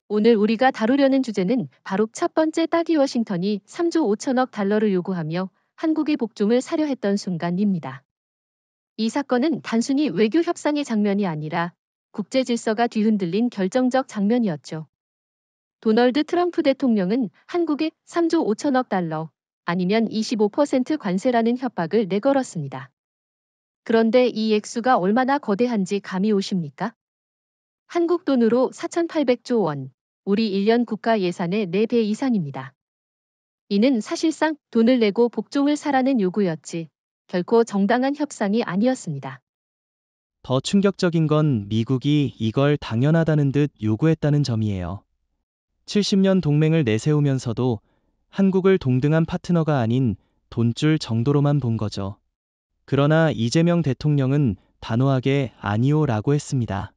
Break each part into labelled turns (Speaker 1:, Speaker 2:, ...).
Speaker 1: 오늘 우리가 다루려는 주제는 바로 첫 번째 따기 워싱턴이 3조 5천억 달러를 요구하며 한국의 복종을 사려 했던 순간입니다. 이 사건은 단순히 외교 협상의 장면이 아니라 국제 질서가 뒤흔들린 결정적 장면이었죠. 도널드 트럼프 대통령은 한국에 3조 5천억 달러 아니면 25% 관세라는 협박을 내걸었습니다. 그런데 이 액수가 얼마나 거대한지 감이 오십니까? 한국 돈으로 4,800조 원, 우리 1년 국가 예산의 4배 이상입니다. 이는 사실상 돈을 내고 복종을 사라는 요구였지 결코 정당한 협상이 아니었습니다.
Speaker 2: 더 충격적인 건 미국이 이걸 당연하다는 듯 요구했다는 점이에요. 70년 동맹을 내세우면서도 한국을 동등한 파트너가 아닌 돈줄 정도로만 본 거죠. 그러나 이재명 대통령은 단호하게 아니오라고 했습니다.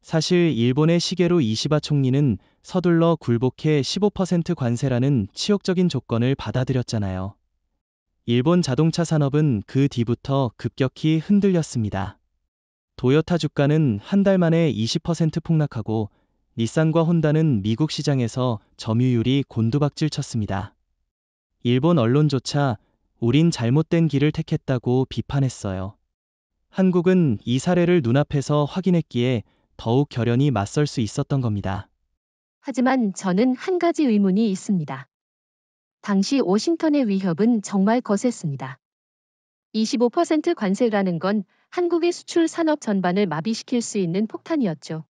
Speaker 2: 사실 일본의 시게루 이시바 총리는 서둘러 굴복해 15% 관세라는 치욕적인 조건을 받아들였잖아요. 일본 자동차 산업은 그 뒤부터 급격히 흔들렸습니다. 도요타 주가는 한 달 만에 20% 폭락하고 닛산과 혼다는 미국 시장에서 점유율이 곤두박질 쳤습니다. 일본 언론조차 우린 잘못된 길을 택했다고 비판했어요. 한국은 이 사례를 눈앞에서 확인했기에 더욱 결연히 맞설 수 있었던 겁니다.
Speaker 1: 하지만 저는 한 가지 의문이 있습니다. 당시 워싱턴의 위협은 정말 거셌습니다. 25% 관세라는 건 한국의 수출 산업 전반을 마비시킬 수 있는 폭탄이었죠.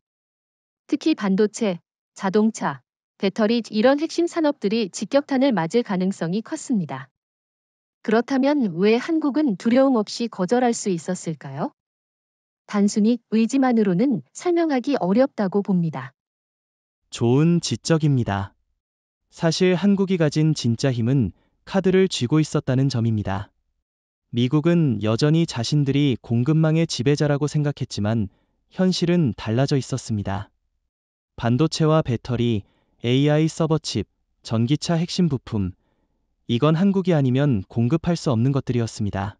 Speaker 1: 특히 반도체, 자동차, 배터리 이런 핵심 산업들이 직격탄을 맞을 가능성이 컸습니다. 그렇다면 왜 한국은 두려움 없이 거절할 수 있었을까요? 단순히 의지만으로는 설명하기 어렵다고 봅니다.
Speaker 2: 좋은 지적입니다. 사실 한국이 가진 진짜 힘은 카드를 쥐고 있었다는 점입니다. 미국은 여전히 자신들이 공급망의 지배자라고 생각했지만 현실은 달라져 있었습니다. 반도체와 배터리, AI 서버칩, 전기차 핵심 부품, 이건 한국이 아니면 공급할 수 없는 것들이었습니다.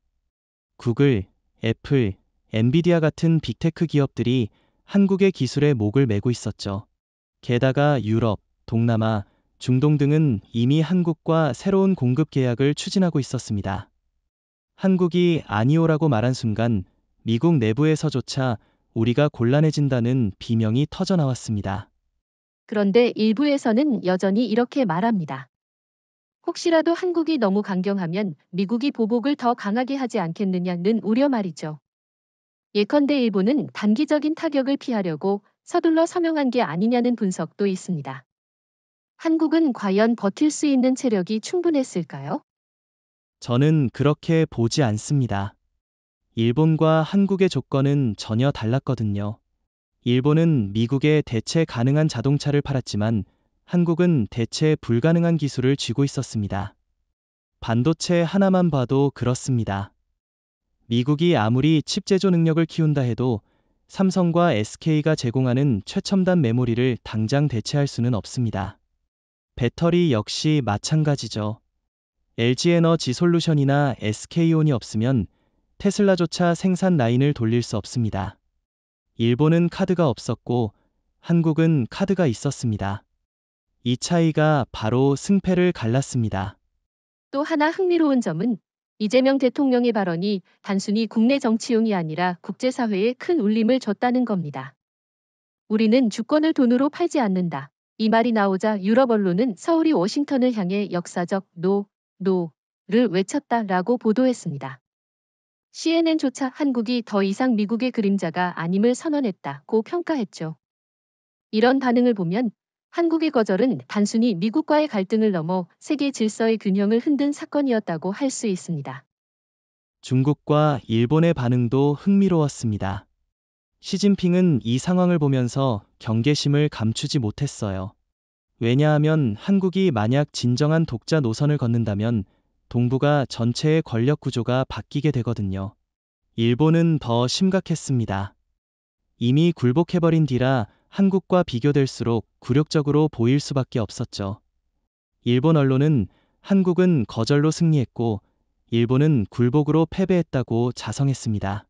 Speaker 2: 구글, 애플, 엔비디아 같은 빅테크 기업들이 한국의 기술에 목을 매고 있었죠. 게다가 유럽, 동남아, 중동 등은 이미 한국과 새로운 공급 계약을 추진하고 있었습니다. 한국이 아니오라고 말한 순간 미국 내부에서조차 우리가 곤란해진다는 비명이 터져나왔습니다.
Speaker 1: 그런데 일부에서는 여전히 이렇게 말합니다. 혹시라도 한국이 너무 강경하면 미국이 보복을 더 강하게 하지 않겠느냐는 우려 말이죠. 예컨대 일본은 단기적인 타격을 피하려고 서둘러 서명한 게 아니냐는 분석도 있습니다. 한국은 과연 버틸 수 있는 체력이 충분했을까요?
Speaker 2: 저는 그렇게 보지 않습니다. 일본과 한국의 조건은 전혀 달랐거든요. 일본은 미국에 대체 가능한 자동차를 팔았지만 한국은 대체 불가능한 기술을 쥐고 있었습니다. 반도체 하나만 봐도 그렇습니다. 미국이 아무리 칩 제조 능력을 키운다 해도 삼성과 SK가 제공하는 최첨단 메모리를 당장 대체할 수는 없습니다. 배터리 역시 마찬가지죠. LG에너지솔루션이나 SK온이 없으면 테슬라조차 생산 라인을 돌릴 수 없습니다. 일본은 카드가 없었고 한국은 카드가 있었습니다. 이 차이가 바로 승패를 갈랐습니다.
Speaker 1: 또 하나 흥미로운 점은 이재명 대통령의 발언이 단순히 국내 정치용이 아니라 국제사회에 큰 울림을 줬다는 겁니다. 우리는 주권을 돈으로 팔지 않는다. 이 말이 나오자 유럽 언론은 서울이 워싱턴을 향해 역사적 노를 외쳤다라고 보도했습니다. CNN조차 한국이 더 이상 미국의 그림자가 아님을 선언했다고 평가했죠. 이런 반응을 보면 한국의 거절은 단순히 미국과의 갈등을 넘어 세계 질서의 균형을 흔든 사건이었다고 할 수 있습니다.
Speaker 2: 중국과 일본의 반응도 흥미로웠습니다. 시진핑은 이 상황을 보면서 경계심을 감추지 못했어요. 왜냐하면 한국이 만약 진정한 독자 노선을 걷는다면 동북아 전체의 권력 구조가 바뀌게 되거든요. 일본은 더 심각했습니다. 이미 굴복해버린 뒤라 한국과 비교될수록 굴욕적으로 보일 수밖에 없었죠. 일본 언론은 한국은 거절로 승리했고 일본은 굴복으로 패배했다고 자성했습니다.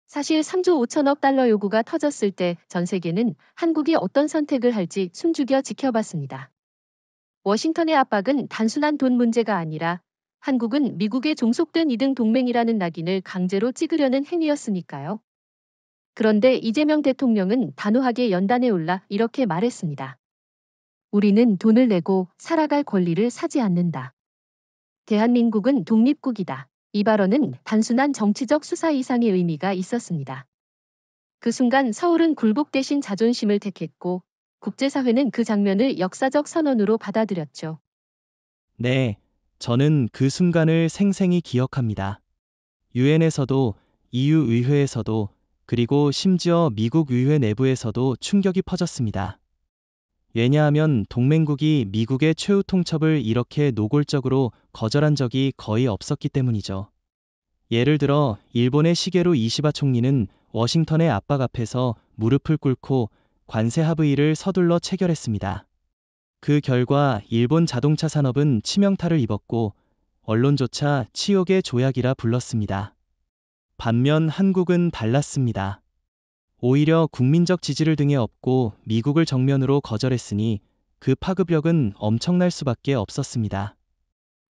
Speaker 1: 사실 3조 5천억 달러 요구가 터졌을 때 전 세계는 한국이 어떤 선택을 할지 숨죽여 지켜봤습니다. 워싱턴의 압박은 단순한 돈 문제가 아니라 한국은 미국에 종속된 2등 동맹이라는 낙인을 강제로 찍으려는 행위였으니까요. 그런데 이재명 대통령은 단호하게 연단에 올라 이렇게 말했습니다. 우리는 돈을 내고 살아갈 권리를 사지 않는다. 대한민국은 독립국이다. 이 발언은 단순한 정치적 수사 이상의 의미가 있었습니다. 그 순간 서울은 굴복 대신 자존심을 택했고 국제사회는 그 장면을 역사적 선언으로 받아들였죠.
Speaker 2: 네, 저는 그 순간을 생생히 기억합니다. 유엔에서도 EU 의회에서도 그리고 심지어 미국 의회 내부에서도 충격이 퍼졌습니다. 왜냐하면 동맹국이 미국의 최후 통첩을 이렇게 노골적으로 거절한 적이 거의 없었기 때문이죠. 예를 들어 일본의 시게루 이시바 총리는 워싱턴의 압박 앞에서 무릎을 꿇고 관세 합의를 서둘러 체결했습니다. 그 결과 일본 자동차 산업은 치명타를 입었고 언론조차 치욕의 조약이라 불렀습니다. 반면 한국은 달랐습니다. 오히려 국민적 지지를 등에 업고 미국을 정면으로 거절했으니 그 파급력은 엄청날 수밖에 없었습니다.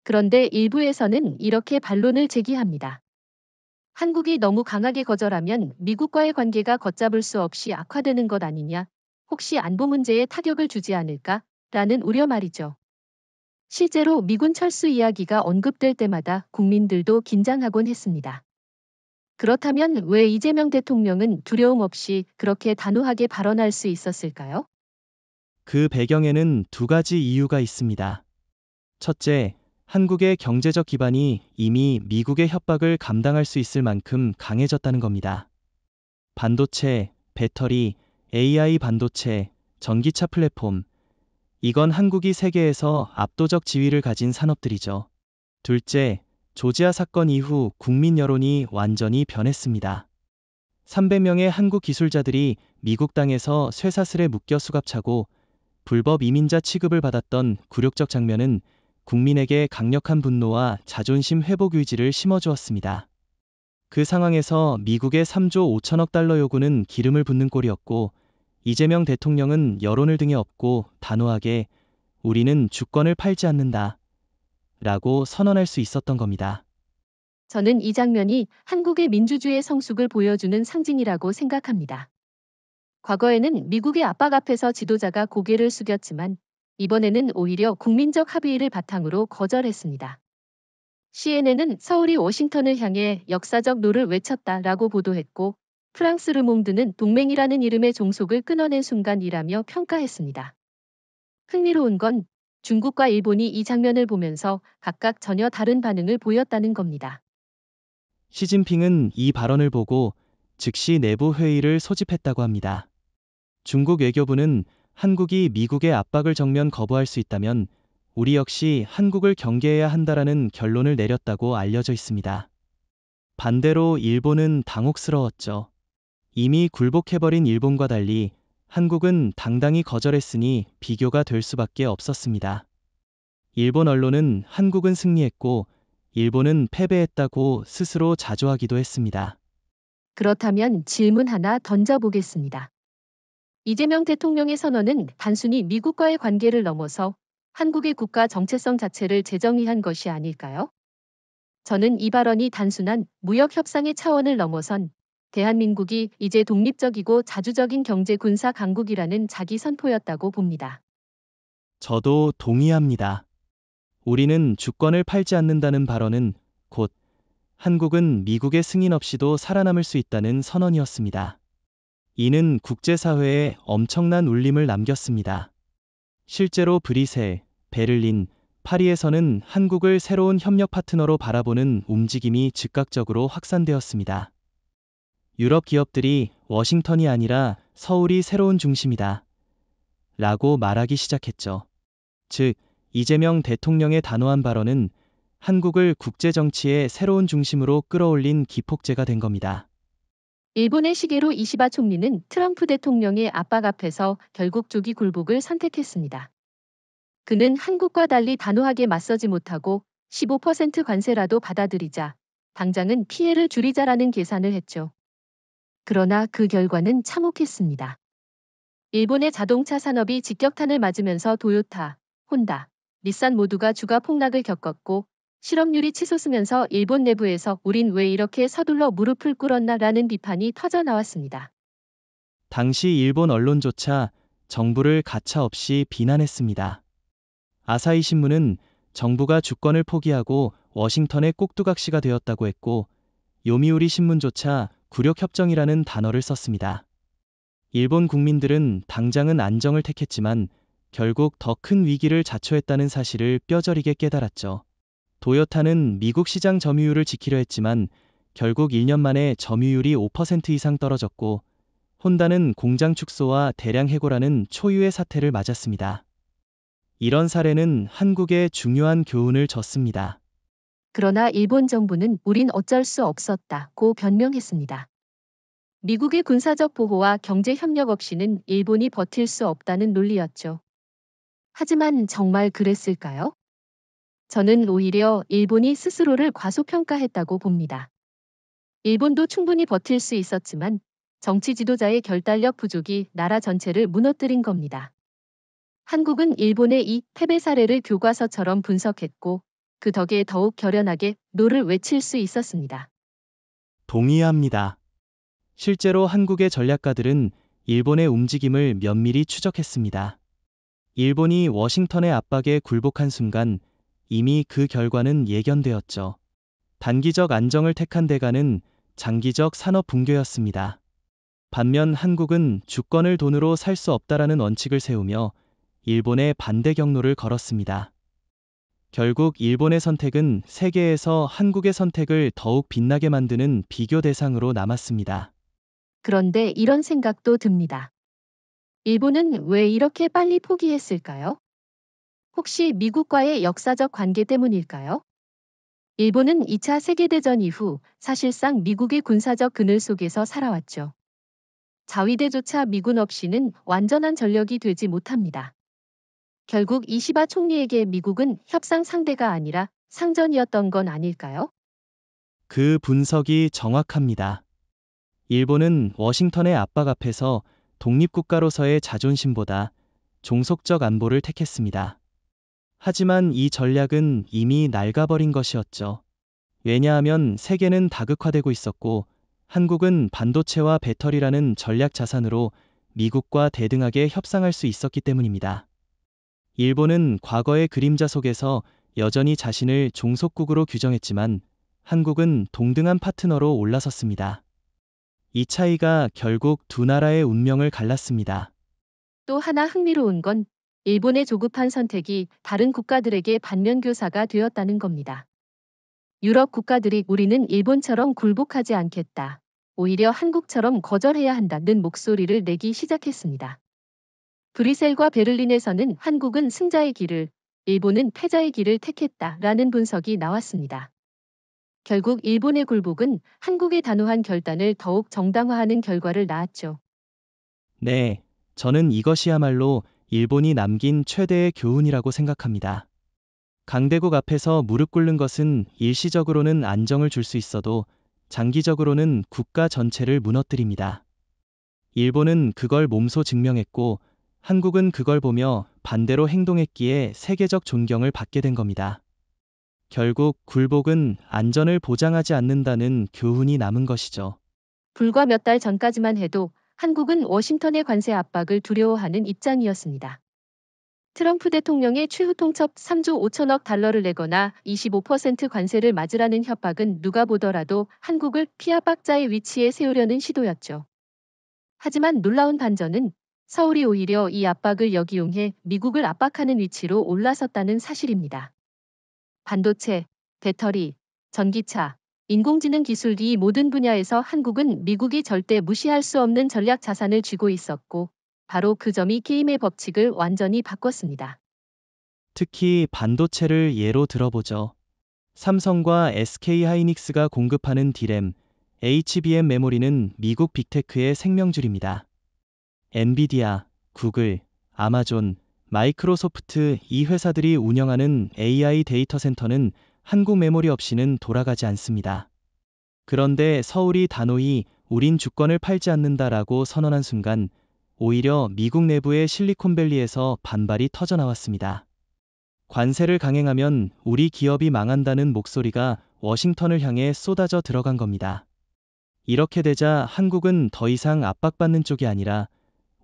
Speaker 1: 그런데 일부에서는 이렇게 반론을 제기합니다. 한국이 너무 강하게 거절하면 미국과의 관계가 걷잡을 수 없이 악화되는 것 아니냐, 혹시 안보 문제에 타격을 주지 않을까? 라는 우려 말이죠. 실제로 미군 철수 이야기가 언급될 때마다 국민들도 긴장하곤 했습니다. 그렇다면 왜 이재명 대통령은 두려움 없이 그렇게 단호하게 발언할 수 있었을까요?
Speaker 2: 그 배경에는 두 가지 이유가 있습니다. 첫째, 한국의 경제적 기반이 이미 미국의 협박을 감당할 수 있을 만큼 강해졌다는 겁니다. 반도체, 배터리, AI 반도체, 전기차 플랫폼, 이건 한국이 세계에서 압도적 지위를 가진 산업들이죠. 둘째, 조지아 사건 이후 국민 여론이 완전히 변했습니다. 300명의 한국 기술자들이 미국 땅에서 쇠사슬에 묶여 수갑차고 불법 이민자 취급을 받았던 굴욕적 장면은 국민에게 강력한 분노와 자존심 회복 의지를 심어주었습니다. 그 상황에서 미국의 3조 5천억 달러 요구는 기름을 붓는 꼴이었고 이재명 대통령은 여론을 등에 업고 단호하게 우리는 주권을 팔지 않는다 라고 선언할 수 있었던 겁니다.
Speaker 1: 저는 이 장면이 한국의 민주주의의 성숙을 보여주는 상징이라고 생각합니다. 과거에는 미국의 압박 앞에서 지도자가 고개를 숙였지만 이번에는 오히려 국민적 합의를 바탕으로 거절했습니다. CNN은 서울이 워싱턴을 향해 역사적 노를 외쳤다라고 보도했고 프랑스 르몽드는 동맹이라는 이름의 종속을 끊어낸 순간이라며 평가했습니다. 흥미로운 건 중국과 일본이 이 장면을 보면서 각각 전혀 다른 반응을 보였다는 겁니다.
Speaker 2: 시진핑은 이 발언을 보고 즉시 내부 회의를 소집했다고 합니다. 중국 외교부는 한국이 미국의 압박을 정면 거부할 수 있다면 우리 역시 한국을 경계해야 한다라는 결론을 내렸다고 알려져 있습니다. 반대로 일본은 당혹스러웠죠. 이미 굴복해버린 일본과 달리 한국은 당당히 거절했으니 비교가 될 수밖에 없었습니다. 일본 언론은 한국은 승리했고 일본은 패배했다고 스스로 자조하기도 했습니다.
Speaker 1: 그렇다면 질문 하나 던져보겠습니다. 이재명 대통령의 선언은 단순히 미국과의 관계를 넘어서 한국의 국가 정체성 자체를 재정의한 것이 아닐까요? 저는 이 발언이 단순한 무역 협상의 차원을 넘어선 대한민국이 이제 독립적이고 자주적인 경제 군사 강국이라는 자기 선포였다고 봅니다.
Speaker 2: 저도 동의합니다. 우리는 주권을 팔지 않는다는 발언은 곧 한국은 미국의 승인 없이도 살아남을 수 있다는 선언이었습니다. 이는 국제사회에 엄청난 울림을 남겼습니다. 실제로 브뤼셀, 베를린, 파리에서는 한국을 새로운 협력 파트너로 바라보는 움직임이 즉각적으로 확산되었습니다. 유럽 기업들이 워싱턴이 아니라 서울이 새로운 중심이다 라고 말하기 시작했죠. 즉, 이재명 대통령의 단호한 발언은 한국을 국제정치의 새로운 중심으로 끌어올린 기폭제가 된 겁니다.
Speaker 1: 일본의 시게루 이시바 총리는 트럼프 대통령의 압박 앞에서 결국 조기 굴복을 선택했습니다. 그는 한국과 달리 단호하게 맞서지 못하고 15% 관세라도 받아들이자 당장은 피해를 줄이자라는 계산을 했죠. 그러나 그 결과는 참혹했습니다. 일본의 자동차 산업이 직격탄을 맞으면서 도요타, 혼다, 닛산 모두가 주가 폭락을 겪었고 실업률이 치솟으면서 일본 내부에서 우린 왜 이렇게 서둘러 무릎을 꿇었나라는 비판이 터져 나왔습니다.
Speaker 2: 당시 일본 언론조차 정부를 가차없이 비난했습니다. 아사히 신문은 정부가 주권을 포기하고 워싱턴의 꼭두각시가 되었다고 했고, 요미우리 신문조차 굴욕협정이라는 단어를 썼습니다. 일본 국민들은 당장은 안정을 택했지만 결국 더 큰 위기를 자초했다는 사실을 뼈저리게 깨달았죠. 도요타는 미국 시장 점유율을 지키려 했지만 결국 1년 만에 점유율이 5% 이상 떨어졌고, 혼다는 공장 축소와 대량 해고라는 초유의 사태를 맞았습니다. 이런 사례는 한국에 중요한 교훈을 줬습니다.
Speaker 1: 그러나 일본 정부는 우린 어쩔 수 없었다고 변명했습니다. 미국의 군사적 보호와 경제 협력 없이는 일본이 버틸 수 없다는 논리였죠. 하지만 정말 그랬을까요? 저는 오히려 일본이 스스로를 과소평가했다고 봅니다. 일본도 충분히 버틸 수 있었지만 정치 지도자의 결단력 부족이 나라 전체를 무너뜨린 겁니다. 한국은 일본의 이 패배 사례를 교과서처럼 분석했고 그 덕에 더욱 결연하게 노를 외칠 수 있었습니다.
Speaker 2: 동의합니다. 실제로 한국의 전략가들은 일본의 움직임을 면밀히 추적했습니다. 일본이 워싱턴의 압박에 굴복한 순간 이미 그 결과는 예견되었죠. 단기적 안정을 택한 대가는 장기적 산업 붕괴였습니다. 반면 한국은 주권을 돈으로 살 수 없다라는 원칙을 세우며 일본의 반대 경로를 걸었습니다. 결국 일본의 선택은 세계에서 한국의 선택을 더욱 빛나게 만드는 비교 대상으로 남았습니다.
Speaker 1: 그런데 이런 생각도 듭니다. 일본은 왜 이렇게 빨리 포기했을까요? 혹시 미국과의 역사적 관계 때문일까요? 일본은 2차 세계대전 이후 사실상 미국의 군사적 그늘 속에서 살아왔죠. 자위대조차 미군 없이는 완전한 전력이 되지 못합니다. 결국 이시바 총리에게 미국은 협상 상대가 아니라 상전이었던 건 아닐까요?
Speaker 2: 그 분석이 정확합니다. 일본은 워싱턴의 압박 앞에서 독립국가로서의 자존심보다 종속적 안보를 택했습니다. 하지만 이 전략은 이미 낡아버린 것이었죠. 왜냐하면 세계는 다극화되고 있었고 한국은 반도체와 배터리라는 전략 자산으로 미국과 대등하게 협상할 수 있었기 때문입니다. 일본은 과거의 그림자 속에서 여전히 자신을 종속국으로 규정했지만 한국은 동등한 파트너로 올라섰습니다. 이 차이가 결국 두 나라의 운명을 갈랐습니다.
Speaker 1: 또 하나 흥미로운 건 일본의 조급한 선택이 다른 국가들에게 반면교사가 되었다는 겁니다. 유럽 국가들이 우리는 일본처럼 굴복하지 않겠다. 오히려 한국처럼 거절해야 한다는 목소리를 내기 시작했습니다. 브뤼셀과 베를린에서는 한국은 승자의 길을, 일본은 패자의 길을 택했다라는 분석이 나왔습니다. 결국 일본의 굴복은 한국의 단호한 결단을 더욱 정당화하는 결과를 낳았죠.
Speaker 2: 네, 저는 이것이야말로 일본이 남긴 최대의 교훈이라고 생각합니다. 강대국 앞에서 무릎 꿇는 것은 일시적으로는 안정을 줄 수 있어도 장기적으로는 국가 전체를 무너뜨립니다. 일본은 그걸 몸소 증명했고 한국은 그걸 보며 반대로 행동했기에 세계적 존경을 받게 된 겁니다. 결국 굴복은 안전을 보장하지 않는다는 교훈이 남은 것이죠.
Speaker 1: 불과 몇 달 전까지만 해도 한국은 워싱턴의 관세 압박을 두려워하는 입장이었습니다. 트럼프 대통령의 최후 통첩 3조 5천억 달러를 내거나 25% 관세를 맞으라는 협박은 누가 보더라도 한국을 피압박자의 위치에 세우려는 시도였죠. 하지만 놀라운 반전은 서울이 오히려 이 압박을 역이용해 미국을 압박하는 위치로 올라섰다는 사실입니다. 반도체, 배터리, 전기차, 인공지능 기술 이 모든 분야에서 한국은 미국이 절대 무시할 수 없는 전략 자산을 쥐고 있었고 바로 그 점이 게임의 법칙을 완전히 바꿨습니다.
Speaker 2: 특히 반도체를 예로 들어보죠. 삼성과 SK 하이닉스가 공급하는 D램, HBM 메모리는 미국 빅테크의 생명줄입니다. 엔비디아, 구글, 아마존, 마이크로소프트 이 회사들이 운영하는 AI 데이터 센터는 한국 메모리 없이는 돌아가지 않습니다. 그런데 서울이 단호히 우린 주권을 팔지 않는다라고 선언한 순간 오히려 미국 내부의 실리콘밸리에서 반발이 터져 나왔습니다. 관세를 강행하면 우리 기업이 망한다는 목소리가 워싱턴을 향해 쏟아져 들어간 겁니다. 이렇게 되자 한국은 더 이상 압박받는 쪽이 아니라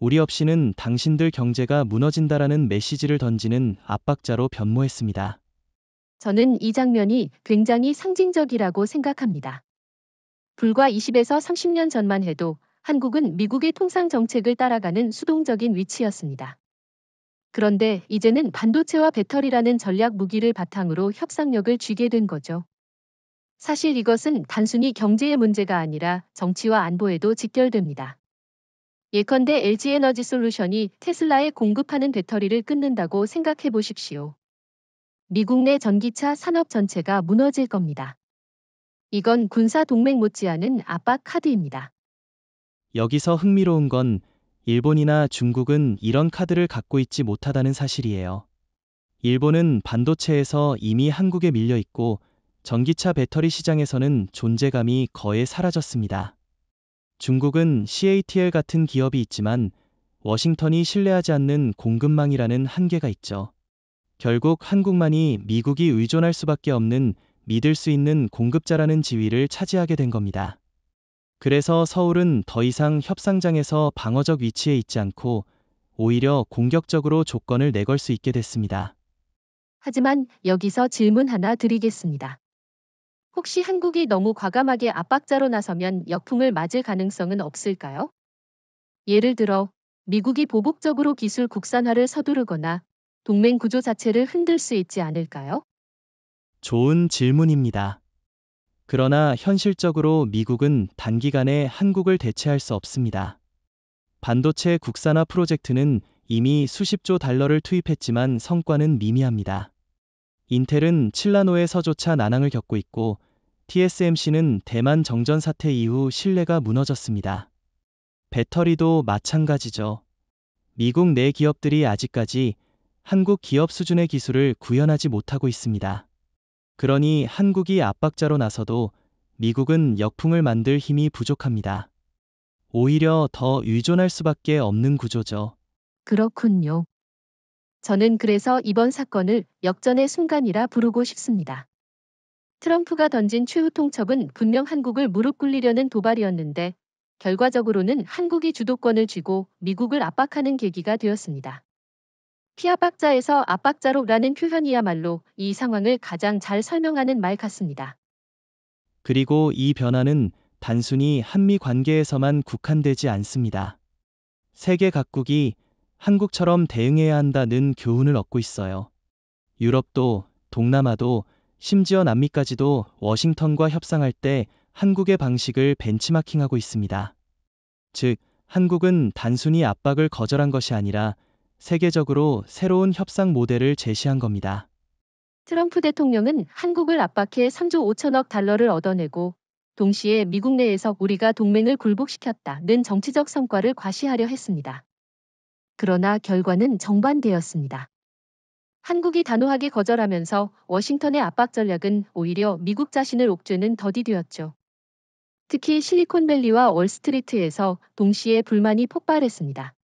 Speaker 2: 우리 없이는 당신들 경제가 무너진다라는 메시지를 던지는 압박자로 변모했습니다.
Speaker 1: 저는 이 장면이 굉장히 상징적이라고 생각합니다. 불과 20에서 30년 전만 해도 한국은 미국의 통상 정책을 따라가는 수동적인 위치였습니다. 그런데 이제는 반도체와 배터리라는 전략 무기를 바탕으로 협상력을 쥐게 된 거죠. 사실 이것은 단순히 경제의 문제가 아니라 정치와 안보에도 직결됩니다. 예컨대 LG에너지솔루션이 테슬라에 공급하는 배터리를 끊는다고 생각해 보십시오. 미국 내 전기차 산업 전체가 무너질 겁니다. 이건 군사 동맹 못지않은 압박 카드입니다.
Speaker 2: 여기서 흥미로운 건 일본이나 중국은 이런 카드를 갖고 있지 못하다는 사실이에요. 일본은 반도체에서 이미 한국에 밀려 있고 전기차 배터리 시장에서는 존재감이 거의 사라졌습니다. 중국은 CATL 같은 기업이 있지만 워싱턴이 신뢰하지 않는 공급망이라는 한계가 있죠. 결국 한국만이 미국이 의존할 수밖에 없는 믿을 수 있는 공급자라는 지위를 차지하게 된 겁니다. 그래서 서울은 더 이상 협상장에서 방어적 위치에 있지 않고 오히려 공격적으로 조건을 내걸 수 있게 됐습니다.
Speaker 1: 하지만 여기서 질문 하나 드리겠습니다. 혹시 한국이 너무 과감하게 압박자로 나서면 역풍을 맞을 가능성은 없을까요? 예를 들어 미국이 보복적으로 기술 국산화를 서두르거나 동맹 구조 자체를 흔들 수 있지 않을까요?
Speaker 2: 좋은 질문입니다. 그러나 현실적으로 미국은 단기간에 한국을 대체할 수 없습니다. 반도체 국산화 프로젝트는 이미 수십조 달러를 투입했지만 성과는 미미합니다. 인텔은 칠라노에서조차 난항을 겪고 있고 TSMC는 대만 정전 사태 이후 신뢰가 무너졌습니다. 배터리도 마찬가지죠. 미국 내 기업들이 아직까지 한국 기업 수준의 기술을 구현하지 못하고 있습니다. 그러니 한국이 압박자로 나서도 미국은 역풍을 만들 힘이 부족합니다. 오히려 더 의존할 수밖에 없는 구조죠.
Speaker 1: 그렇군요. 저는 그래서 이번 사건을 역전의 순간이라 부르고 싶습니다. 트럼프가 던진 최후 통첩은 분명 한국을 무릎 꿇리려는 도발이었는데 결과적으로는 한국이 주도권을 쥐고 미국을 압박하는 계기가 되었습니다. 피압박자에서 압박자로라는 표현이야말로 이 상황을 가장 잘 설명하는 말 같습니다.
Speaker 2: 그리고 이 변화는 단순히 한미 관계에서만 국한되지 않습니다. 세계 각국이 한국처럼 대응해야 한다는 교훈을 얻고 있어요. 유럽도, 동남아도, 심지어 남미까지도 워싱턴과 협상할 때 한국의 방식을 벤치마킹하고 있습니다. 즉, 한국은 단순히 압박을 거절한 것이 아니라 세계적으로 새로운 협상 모델을 제시한 겁니다.
Speaker 1: 트럼프 대통령은 한국을 압박해 3조 5천억 달러를 얻어내고 동시에 미국 내에서 우리가 동맹을 굴복시켰다는 정치적 성과를 과시하려 했습니다. 그러나 결과는 정반대였습니다. 한국이 단호하게 거절하면서 워싱턴의 압박 전략은 오히려 미국 자신을 옥죄는 덫이 되었죠. 특히 실리콘밸리와 월스트리트에서 동시에 불만이 폭발했습니다.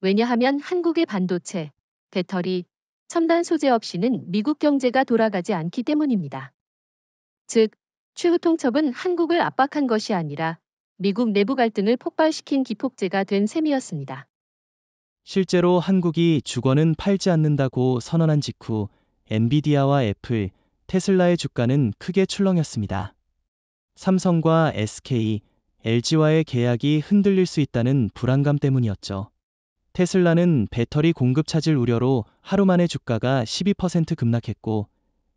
Speaker 1: 왜냐하면 한국의 반도체, 배터리, 첨단 소재 없이는 미국 경제가 돌아가지 않기 때문입니다. 즉, 최후 통첩은 한국을 압박한 것이 아니라 미국 내부 갈등을 폭발시킨 기폭제가 된 셈이었습니다.
Speaker 2: 실제로 한국이 주권은 팔지 않는다고 선언한 직후 엔비디아와 애플, 테슬라의 주가는 크게 출렁였습니다. 삼성과 SK, LG와의 계약이 흔들릴 수 있다는 불안감 때문이었죠. 테슬라는 배터리 공급 차질 우려로 하루 만에 주가가 12% 급락했고,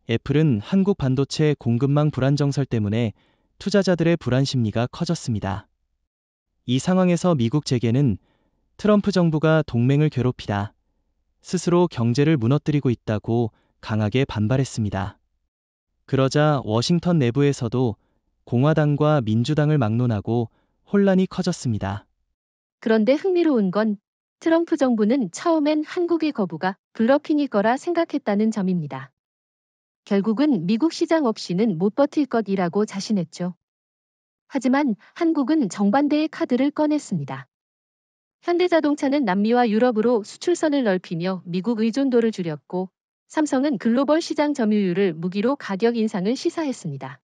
Speaker 2: 애플은 한국 반도체 공급망 불안 정설 때문에 투자자들의 불안 심리가 커졌습니다. 이 상황에서 미국 재계는 트럼프 정부가 동맹을 괴롭히다, 스스로 경제를 무너뜨리고 있다고 강하게 반발했습니다. 그러자 워싱턴 내부에서도 공화당과 민주당을 막론하고 혼란이 커졌습니다.
Speaker 1: 그런데 흥미로운 건 트럼프 정부는 처음엔 한국의 거부가 블러핑일 거라 생각했다는 점입니다. 결국은 미국 시장 없이는 못 버틸 것이라고 자신했죠. 하지만 한국은 정반대의 카드를 꺼냈습니다. 현대자동차는 남미와 유럽으로 수출선을 넓히며 미국 의존도를 줄였고, 삼성은 글로벌 시장 점유율을 무기로 가격 인상을 시사했습니다.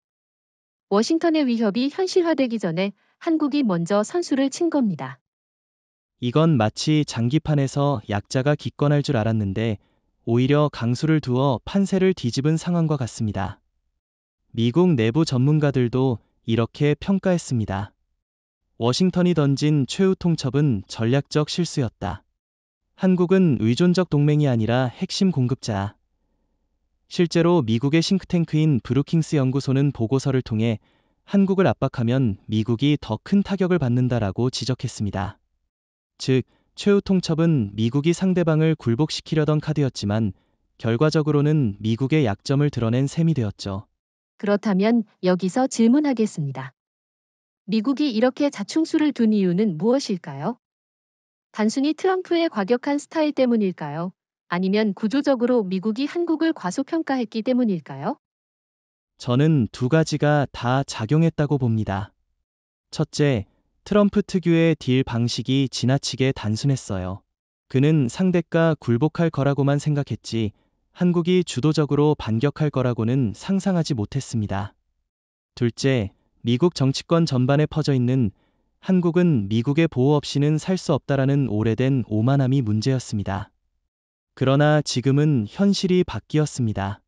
Speaker 1: 워싱턴의 위협이 현실화되기 전에 한국이 먼저 선수를 친 겁니다.
Speaker 2: 이건 마치 장기판에서 약자가 기권할 줄 알았는데 오히려 강수를 두어 판세를 뒤집은 상황과 같습니다. 미국 내부 전문가들도 이렇게 평가했습니다. 워싱턴이 던진 최후 통첩은 전략적 실수였다. 한국은 의존적 동맹이 아니라 핵심 공급자야. 실제로 미국의 싱크탱크인 브루킹스 연구소는 보고서를 통해 한국을 압박하면 미국이 더 큰 타격을 받는다라고 지적했습니다. 즉, 최후 통첩은 미국이 상대방을 굴복시키려던 카드였지만 결과적으로는 미국의 약점을 드러낸 셈이 되었죠.
Speaker 1: 그렇다면 여기서 질문하겠습니다. 미국이 이렇게 자충수를 둔 이유는 무엇일까요? 단순히 트럼프의 과격한 스타일 때문일까요? 아니면 구조적으로 미국이 한국을 과소평가했기 때문일까요?
Speaker 2: 저는 두 가지가 다 작용했다고 봅니다. 첫째, 트럼프 특유의 딜 방식이 지나치게 단순했어요. 그는 상대가 굴복할 거라고만 생각했지 한국이 주도적으로 반격할 거라고는 상상하지 못했습니다. 둘째, 미국 정치권 전반에 퍼져 있는 한국은 미국의 보호 없이는 살 수 없다라는 오래된 오만함이 문제였습니다. 그러나 지금은 현실이 바뀌었습니다.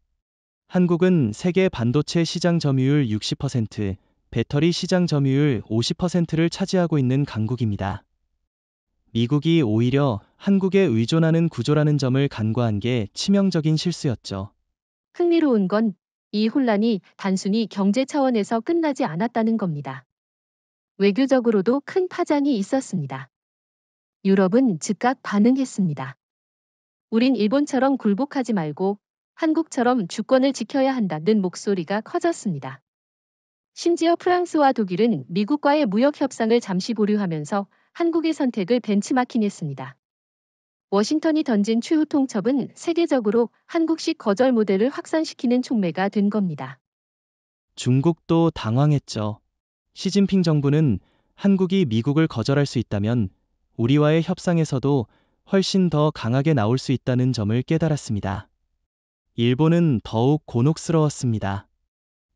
Speaker 2: 한국은 세계 반도체 시장 점유율 60%, 배터리 시장 점유율 50%를 차지하고 있는 강국입니다. 미국이 오히려 한국에 의존하는 구조라는 점을 간과한 게 치명적인 실수였죠.
Speaker 1: 흥미로운 건 이 혼란이 단순히 경제 차원에서 끝나지 않았다는 겁니다. 외교적으로도 큰 파장이 있었습니다. 유럽은 즉각 반응했습니다. 우린 일본처럼 굴복하지 말고 한국처럼 주권을 지켜야 한다는 목소리가 커졌습니다. 심지어 프랑스와 독일은 미국과의 무역 협상을 잠시 보류하면서 한국의 선택을 벤치마킹했습니다. 워싱턴이 던진 최후 통첩은 세계적으로 한국식 거절 모델을 확산시키는 촉매가 된 겁니다.
Speaker 2: 중국도 당황했죠. 시진핑 정부는 한국이 미국을 거절할 수 있다면 우리와의 협상에서도 훨씬 더 강하게 나올 수 있다는 점을 깨달았습니다. 일본은 더욱 곤혹스러웠습니다.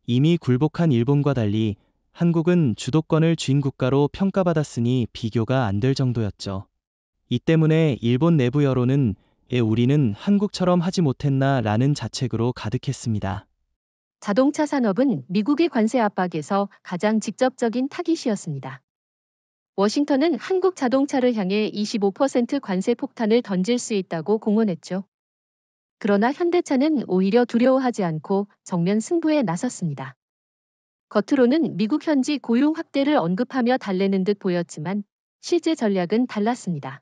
Speaker 2: 이미 굴복한 일본과 달리 한국은 주도권을 쥔 국가로 평가받았으니 비교가 안 될 정도였죠. 이 때문에 일본 내부 여론은 우리는 한국처럼 하지 못했나 라는 자책으로 가득했습니다.
Speaker 1: 자동차 산업은 미국의 관세 압박에서 가장 직접적인 타깃이었습니다. 워싱턴은 한국 자동차를 향해 25% 관세 폭탄을 던질 수 있다고 공언했죠. 그러나 현대차는 오히려 두려워하지 않고 정면 승부에 나섰습니다. 겉으로는 미국 현지 고용 확대를 언급하며 달래는 듯 보였지만 실제 전략은 달랐습니다.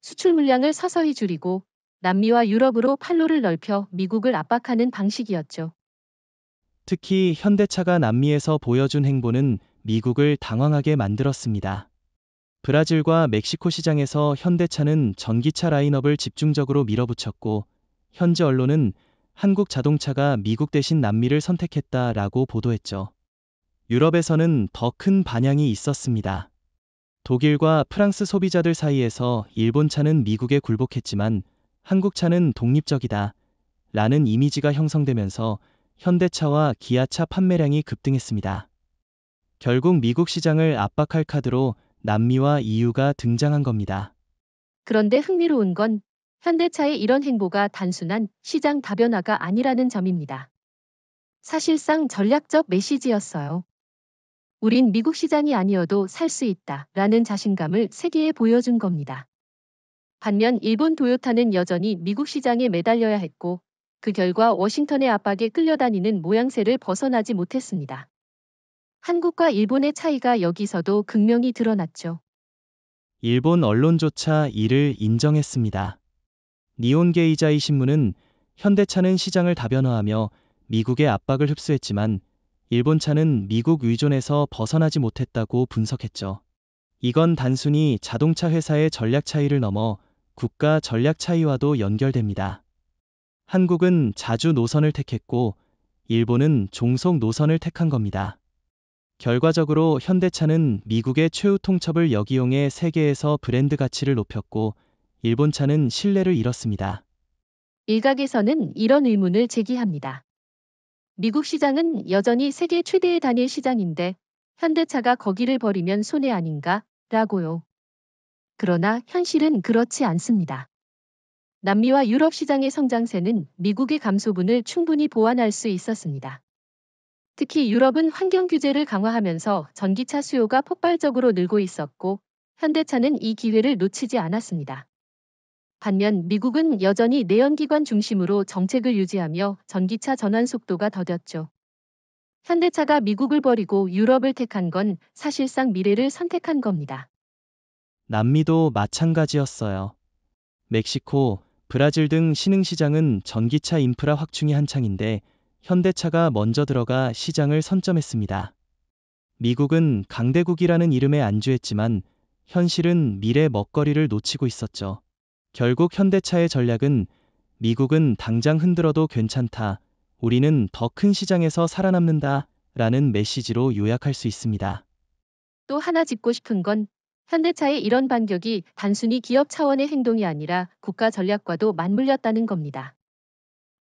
Speaker 1: 수출 물량을 서서히 줄이고 남미와 유럽으로 판로를 넓혀 미국을 압박하는 방식이었죠.
Speaker 2: 특히 현대차가 남미에서 보여준 행보는 미국을 당황하게 만들었습니다. 브라질과 멕시코 시장에서 현대차는 전기차 라인업을 집중적으로 밀어붙였고 현지 언론은 한국 자동차가 미국 대신 남미를 선택했다라고 보도했죠. 유럽에서는 더 큰 반향이 있었습니다. 독일과 프랑스 소비자들 사이에서 일본 차는 미국에 굴복했지만 한국 차는 독립적이다 라는 이미지가 형성되면서 현대차와 기아차 판매량이 급등했습니다. 결국 미국 시장을 압박할 카드로 남미와 EU가 등장한 겁니다.
Speaker 1: 그런데 흥미로운 건 현대차의 이런 행보가 단순한 시장 다변화가 아니라는 점입니다. 사실상 전략적 메시지였어요. 우린 미국 시장이 아니어도 살 수 있다 라는 자신감을 세계에 보여준 겁니다. 반면 일본 도요타는 여전히 미국 시장에 매달려야 했고 그 결과 워싱턴의 압박에 끌려다니는 모양새를 벗어나지 못했습니다. 한국과 일본의 차이가 여기서도 극명히 드러났죠.
Speaker 2: 일본 언론조차 이를 인정했습니다. 니혼게이자이 신문은 현대차는 시장을 다변화하며 미국의 압박을 흡수했지만 일본 차는 미국 의존에서 벗어나지 못했다고 분석했죠. 이건 단순히 자동차 회사의 전략 차이를 넘어 국가 전략 차이와도 연결됩니다. 한국은 자주 노선을 택했고 일본은 종속 노선을 택한 겁니다. 결과적으로 현대차는 미국의 최후 통첩을 역이용해 세계에서 브랜드 가치를 높였고 일본 차는 신뢰를 잃었습니다.
Speaker 1: 일각에서는 이런 의문을 제기합니다. 미국 시장은 여전히 세계 최대의 단일 시장인데 현대차가 거기를 버리면 손해 아닌가? 라고요. 그러나 현실은 그렇지 않습니다. 남미와 유럽 시장의 성장세는 미국의 감소분을 충분히 보완할 수 있었습니다. 특히 유럽은 환경 규제를 강화하면서 전기차 수요가 폭발적으로 늘고 있었고 현대차는 이 기회를 놓치지 않았습니다. 반면 미국은 여전히 내연기관 중심으로 정책을 유지하며 전기차 전환 속도가 더뎠죠. 현대차가 미국을 버리고 유럽을 택한 건 사실상 미래를 선택한 겁니다.
Speaker 2: 남미도 마찬가지였어요. 멕시코, 브라질 등 신흥시장은 전기차 인프라 확충이 한창인데 현대차가 먼저 들어가 시장을 선점했습니다. 미국은 강대국이라는 이름에 안주했지만 현실은 미래 먹거리를 놓치고 있었죠. 결국 현대차의 전략은 미국은 당장 흔들어도 괜찮다, 우리는 더 큰 시장에서 살아남는다 라는 메시지로 요약할 수 있습니다.
Speaker 1: 또 하나 짚고 싶은 건 현대차의 이런 반격이 단순히 기업 차원의 행동이 아니라 국가 전략과도 맞물렸다는 겁니다.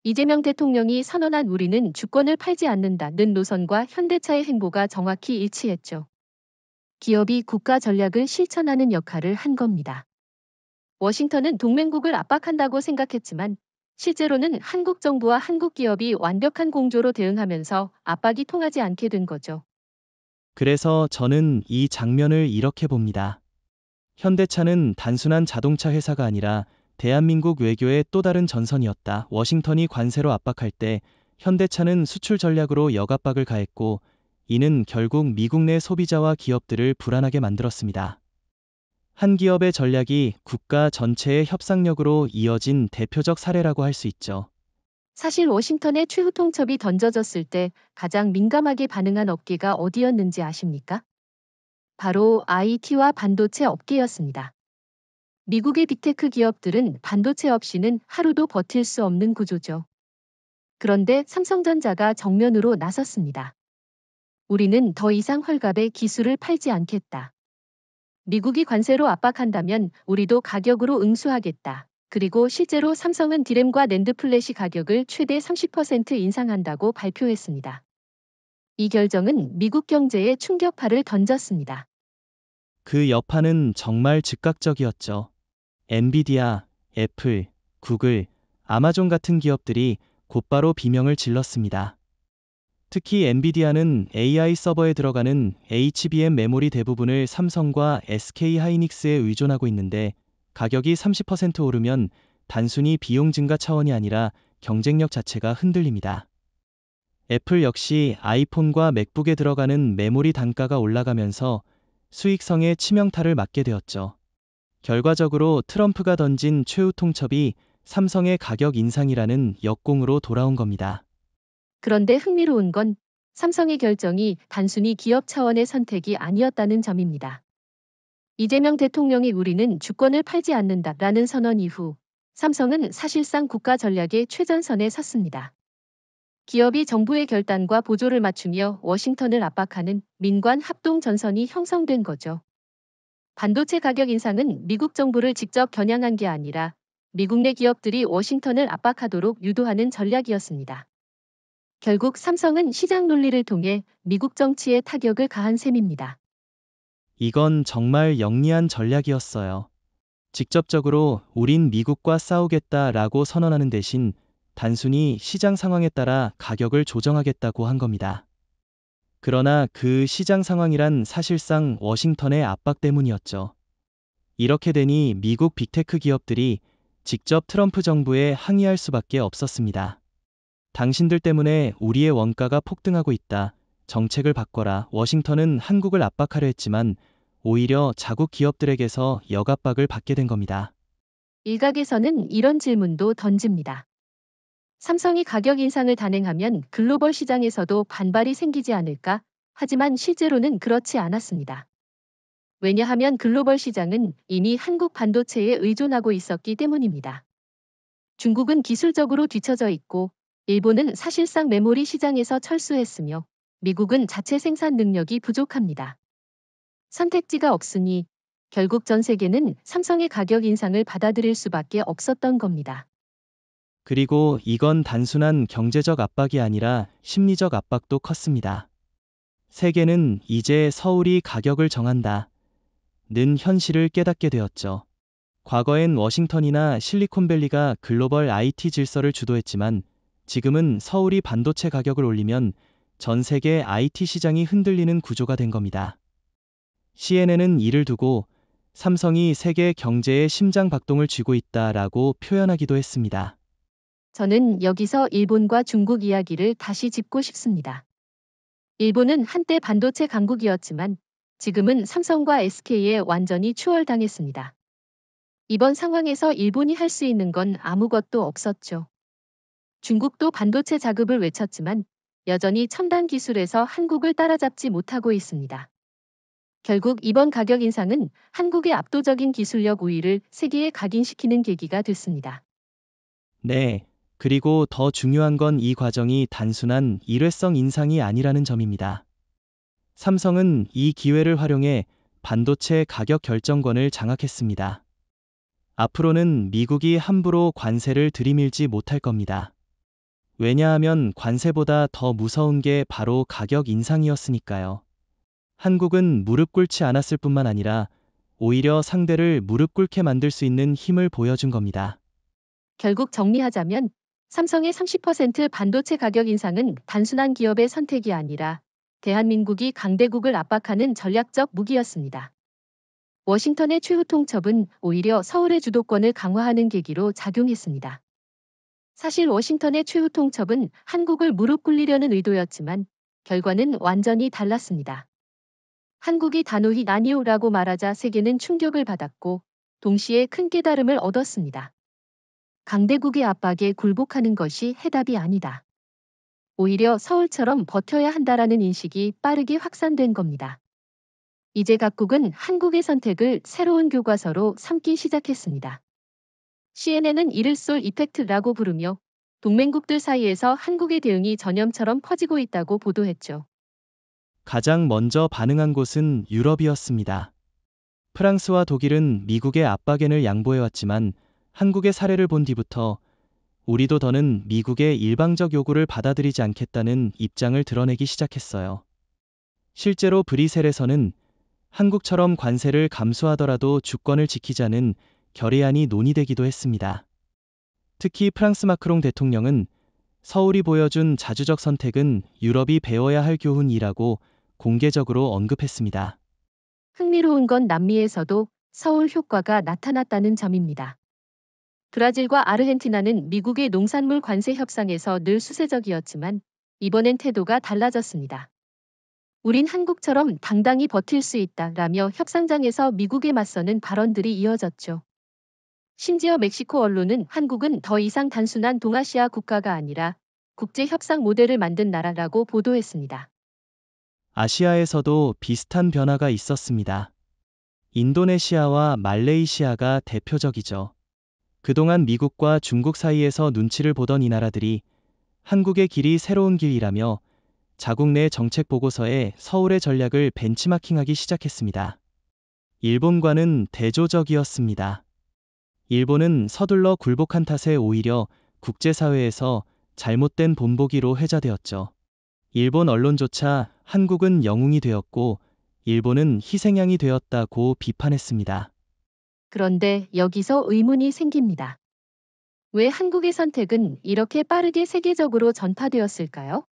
Speaker 1: 이재명 대통령이 선언한 우리는 주권을 팔지 않는다는 노선과 현대차의 행보가 정확히 일치했죠. 기업이 국가 전략을 실천하는 역할을 한 겁니다. 워싱턴은 동맹국을 압박한다고 생각했지만 실제로는 한국 정부와 한국 기업이 완벽한 공조로 대응하면서 압박이 통하지 않게 된 거죠.
Speaker 2: 그래서 저는 이 장면을 이렇게 봅니다. 현대차는 단순한 자동차 회사가 아니라 대한민국 외교의 또 다른 전선이었다. 워싱턴이 관세로 압박할 때 현대차는 수출 전략으로 역압박을 가했고 이는 결국 미국 내 소비자와 기업들을 불안하게 만들었습니다. 한 기업의 전략이 국가 전체의 협상력으로 이어진 대표적 사례라고 할 수 있죠.
Speaker 1: 사실 워싱턴의 최후 통첩이 던져졌을 때 가장 민감하게 반응한 업계가 어디였는지 아십니까? 바로 IT와 반도체 업계였습니다. 미국의 빅테크 기업들은 반도체 없이는 하루도 버틸 수 없는 구조죠. 그런데 삼성전자가 정면으로 나섰습니다. 우리는 더 이상 헐갑에 기술을 팔지 않겠다. 미국이 관세로 압박한다면 우리도 가격으로 응수하겠다. 그리고 실제로 삼성은 디램과 낸드 플래시 가격을 최대 30% 인상한다고 발표했습니다. 이 결정은 미국 경제에 충격파를 던졌습니다.
Speaker 2: 그 여파는 정말 즉각적이었죠. 엔비디아, 애플, 구글, 아마존 같은 기업들이 곧바로 비명을 질렀습니다. 특히 엔비디아는 AI 서버에 들어가는 HBM 메모리 대부분을 삼성과 SK 하이닉스에 의존하고 있는데 가격이 30% 오르면 단순히 비용 증가 차원이 아니라 경쟁력 자체가 흔들립니다. 애플 역시 아이폰과 맥북에 들어가는 메모리 단가가 올라가면서 수익성에 치명타를 맞게 되었죠. 결과적으로 트럼프가 던진 최후 통첩이 삼성의 가격 인상이라는 역공으로 돌아온 겁니다.
Speaker 1: 그런데 흥미로운 건 삼성의 결정이 단순히 기업 차원의 선택이 아니었다는 점입니다. 이재명 대통령이 우리는 주권을 팔지 않는다라는 선언 이후 삼성은 사실상 국가 전략의 최전선에 섰습니다. 기업이 정부의 결단과 보조를 맞추며 워싱턴을 압박하는 민관 합동 전선이 형성된 거죠. 반도체 가격 인상은 미국 정부를 직접 겨냥한 게 아니라 미국 내 기업들이 워싱턴을 압박하도록 유도하는 전략이었습니다. 결국 삼성은 시장 논리를 통해 미국 정치에 타격을 가한 셈입니다.
Speaker 2: 이건 정말 영리한 전략이었어요. 직접적으로 우린 미국과 싸우겠다라고 선언하는 대신 단순히 시장 상황에 따라 가격을 조정하겠다고 한 겁니다. 그러나 그 시장 상황이란 사실상 워싱턴의 압박 때문이었죠. 이렇게 되니 미국 빅테크 기업들이 직접 트럼프 정부에 항의할 수밖에 없었습니다. 당신들 때문에 우리의 원가가 폭등하고 있다. 정책을 바꿔라. 워싱턴은 한국을 압박하려 했지만 오히려 자국 기업들에게서 역압박을 받게 된 겁니다.
Speaker 1: 일각에서는 이런 질문도 던집니다. 삼성이 가격 인상을 단행하면 글로벌 시장에서도 반발이 생기지 않을까? 하지만 실제로는 그렇지 않았습니다. 왜냐하면 글로벌 시장은 이미 한국 반도체에 의존하고 있었기 때문입니다. 중국은 기술적으로 뒤처져 있고 일본은 사실상 메모리 시장에서 철수했으며 미국은 자체 생산 능력이 부족합니다. 선택지가 없으니 결국 전 세계는 삼성의 가격 인상을 받아들일 수밖에 없었던 겁니다.
Speaker 2: 그리고 이건 단순한 경제적 압박이 아니라 심리적 압박도 컸습니다. 세계는 이제 서울이 가격을 정한다 는 현실을 깨닫게 되었죠. 과거엔 워싱턴이나 실리콘밸리가 글로벌 IT 질서를 주도했지만 지금은 서울이 반도체 가격을 올리면 전 세계 IT 시장이 흔들리는 구조가 된 겁니다. CNN은 이를 두고 삼성이 세계 경제의 심장 박동을 쥐고 있다라고 표현하기도 했습니다.
Speaker 1: 저는 여기서 일본과 중국 이야기를 다시 짚고 싶습니다. 일본은 한때 반도체 강국이었지만 지금은 삼성과 SK에 완전히 추월당했습니다. 이번 상황에서 일본이 할 수 있는 건 아무것도 없었죠. 중국도 반도체 자급을 외쳤지만 여전히 첨단 기술에서 한국을 따라잡지 못하고 있습니다. 결국 이번 가격 인상은 한국의 압도적인 기술력 우위를 세계에 각인시키는 계기가 됐습니다.
Speaker 2: 네, 그리고 더 중요한 건 이 과정이 단순한 일회성 인상이 아니라는 점입니다. 삼성은 이 기회를 활용해 반도체 가격 결정권을 장악했습니다. 앞으로는 미국이 함부로 관세를 들이밀지 못할 겁니다. 왜냐하면 관세보다 더 무서운 게 바로 가격 인상이었으니까요. 한국은 무릎 꿇지 않았을 뿐만 아니라 오히려 상대를 무릎 꿇게 만들 수 있는 힘을 보여준 겁니다.
Speaker 1: 결국 정리하자면 삼성의 30% 반도체 가격 인상은 단순한 기업의 선택이 아니라 대한민국이 강대국을 압박하는 전략적 무기였습니다. 워싱턴의 최후 통첩은 오히려 서울의 주도권을 강화하는 계기로 작용했습니다. 사실 워싱턴의 최후 통첩은 한국을 무릎 꿇리려는 의도였지만 결과는 완전히 달랐습니다. 한국이 단호히 아니오라고 말하자 세계는 충격을 받았고 동시에 큰 깨달음을 얻었습니다. 강대국의 압박에 굴복하는 것이 해답이 아니다. 오히려 서울처럼 버텨야 한다라는 인식이 빠르게 확산된 겁니다. 이제 각국은 한국의 선택을 새로운 교과서로 삼기 시작했습니다. CNN은 이를 솔 이펙트라고 부르며 동맹국들 사이에서 한국의 대응이 전염처럼 퍼지고 있다고 보도했죠.
Speaker 2: 가장 먼저 반응한 곳은 유럽이었습니다. 프랑스와 독일은 미국의 압박엔을 양보해왔지만 한국의 사례를 본 뒤부터 우리도 더는 미국의 일방적 요구를 받아들이지 않겠다는 입장을 드러내기 시작했어요. 실제로 브뤼셀에서는 한국처럼 관세를 감수하더라도 주권을 지키자는 결의안이 논의되기도 했습니다. 특히 프랑스 마크롱 대통령은 서울이 보여준 자주적 선택은 유럽이 배워야 할 교훈이라고 공개적으로 언급했습니다.
Speaker 1: 흥미로운 건 남미에서도 서울 효과가 나타났다는 점입니다. 브라질과 아르헨티나는 미국의 농산물 관세 협상에서 늘 수세적이었지만 이번엔 태도가 달라졌습니다. 우린 한국처럼 당당히 버틸 수 있다라며 협상장에서 미국에 맞서는 발언들이 이어졌죠. 심지어 멕시코 언론은 한국은 더 이상 단순한 동아시아 국가가 아니라 국제 협상 모델을 만든 나라라고 보도했습니다.
Speaker 2: 아시아에서도 비슷한 변화가 있었습니다. 인도네시아와 말레이시아가 대표적이죠. 그동안 미국과 중국 사이에서 눈치를 보던 이 나라들이 한국의 길이 새로운 길이라며 자국 내 정책 보고서에 서울의 전략을 벤치마킹하기 시작했습니다. 일본과는 대조적이었습니다. 일본은 서둘러 굴복한 탓에 오히려 국제사회에서 잘못된 본보기로 회자되었죠. 일본 언론조차 한국은 영웅이 되었고 일본은 희생양이 되었다고 비판했습니다.
Speaker 1: 그런데 여기서 의문이 생깁니다. 왜 한국의 선택은 이렇게 빠르게 세계적으로 전파되었을까요?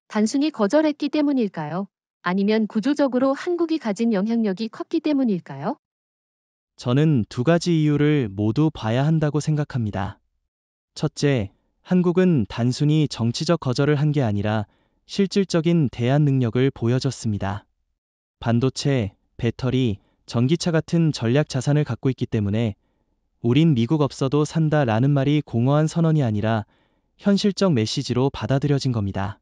Speaker 1: 단순히 거절했기 때문일까요? 아니면 구조적으로 한국이 가진 영향력이 컸기 때문일까요?
Speaker 2: 저는 두 가지 이유를 모두 봐야 한다고 생각합니다. 첫째, 한국은 단순히 정치적 거절을 한 게 아니라 실질적인 대안 능력을 보여줬습니다. 반도체, 배터리, 전기차 같은 전략 자산을 갖고 있기 때문에 우린 미국 없어도 산다라는 말이 공허한 선언이 아니라 현실적 메시지로 받아들여진 겁니다.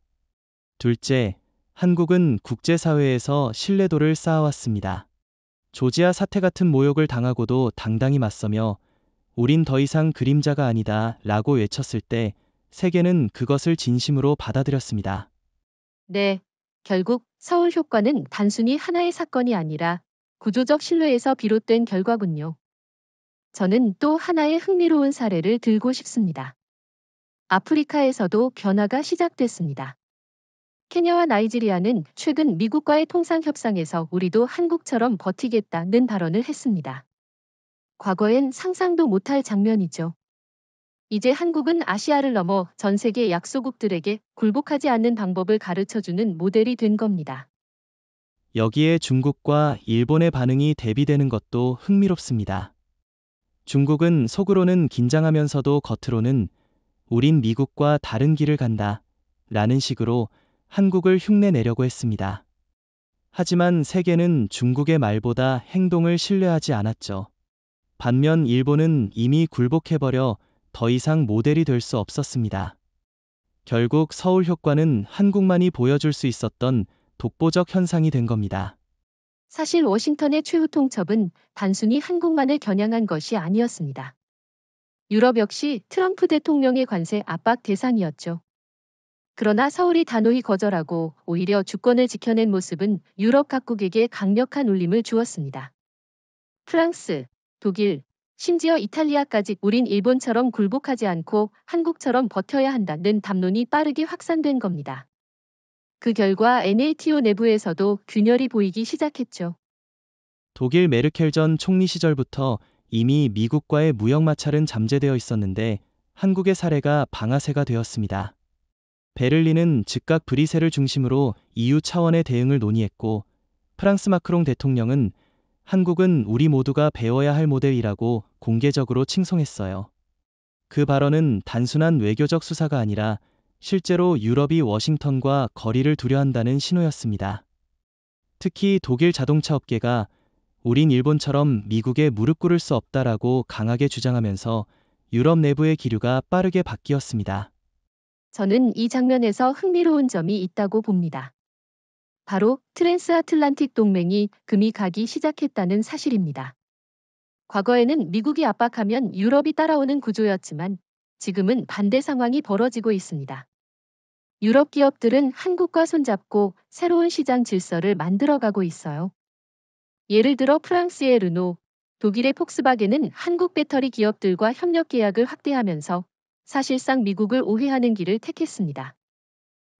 Speaker 2: 둘째, 한국은 국제사회에서 신뢰도를 쌓아왔습니다. 조지아 사태 같은 모욕을 당하고도 당당히 맞서며 우린 더 이상 그림자가 아니다 라고 외쳤을 때 세계는 그것을 진심으로 받아들였습니다.
Speaker 1: 네, 결국 서울 효과는 단순히 하나의 사건이 아니라 구조적 신뢰에서 비롯된 결과군요. 저는 또 하나의 흥미로운 사례를 들고 싶습니다. 아프리카에서도 변화가 시작됐습니다. 케냐와 나이지리아는 최근 미국과의 통상 협상에서 우리도 한국처럼 버티겠다는 발언을 했습니다. 과거엔 상상도 못할 장면이죠. 이제 한국은 아시아를 넘어 전 세계 약소국들에게 굴복하지 않는 방법을 가르쳐주는 모델이 된 겁니다.
Speaker 2: 여기에 중국과 일본의 반응이 대비되는 것도 흥미롭습니다. 중국은 속으로는 긴장하면서도 겉으로는 우린 미국과 다른 길을 간다 라는 식으로 한국을 흉내내려고 했습니다. 하지만 세계는 중국의 말보다 행동을 신뢰하지 않았죠. 반면 일본은 이미 굴복해버려 더 이상 모델이 될 수 없었습니다. 결국 서울 효과는 한국만이 보여줄 수 있었던 독보적 현상이 된 겁니다.
Speaker 1: 사실 워싱턴의 최후 통첩은 단순히 한국만을 겨냥한 것이 아니었습니다. 유럽 역시 트럼프 대통령의 관세 압박 대상이었죠. 그러나 서울이 단호히 거절하고 오히려 주권을 지켜낸 모습은 유럽 각국에게 강력한 울림을 주었습니다. 프랑스, 독일, 심지어 이탈리아까지 우린 일본처럼 굴복하지 않고 한국처럼 버텨야 한다는 담론이 빠르게 확산된 겁니다. 그 결과 NATO 내부에서도 균열이 보이기 시작했죠.
Speaker 2: 독일 메르켈 전 총리 시절부터 이미 미국과의 무역 마찰은 잠재되어 있었는데 한국의 사례가 방아쇠가 되었습니다. 베를린은 즉각 브뤼셀을 중심으로 EU 차원의 대응을 논의했고 프랑스 마크롱 대통령은 한국은 우리 모두가 배워야 할 모델이라고 공개적으로 칭송했어요. 그 발언은 단순한 외교적 수사가 아니라 실제로 유럽이 워싱턴과 거리를 두려 한다는 신호였습니다. 특히 독일 자동차 업계가 우린 일본처럼 미국에 무릎 꿇을 수 없다라고 강하게 주장하면서 유럽 내부의 기류가 빠르게 바뀌었습니다.
Speaker 1: 저는 이 장면에서 흥미로운 점이 있다고 봅니다. 바로 트랜스아틀란틱 동맹이 금이 가기 시작했다는 사실입니다. 과거에는 미국이 압박하면 유럽이 따라오는 구조였지만 지금은 반대 상황이 벌어지고 있습니다. 유럽 기업들은 한국과 손잡고 새로운 시장 질서를 만들어가고 있어요. 예를 들어 프랑스의 르노, 독일의 폭스바겐은 한국 배터리 기업들과 협력 계약을 확대하면서 사실상 미국을 우회하는 길을 택했습니다.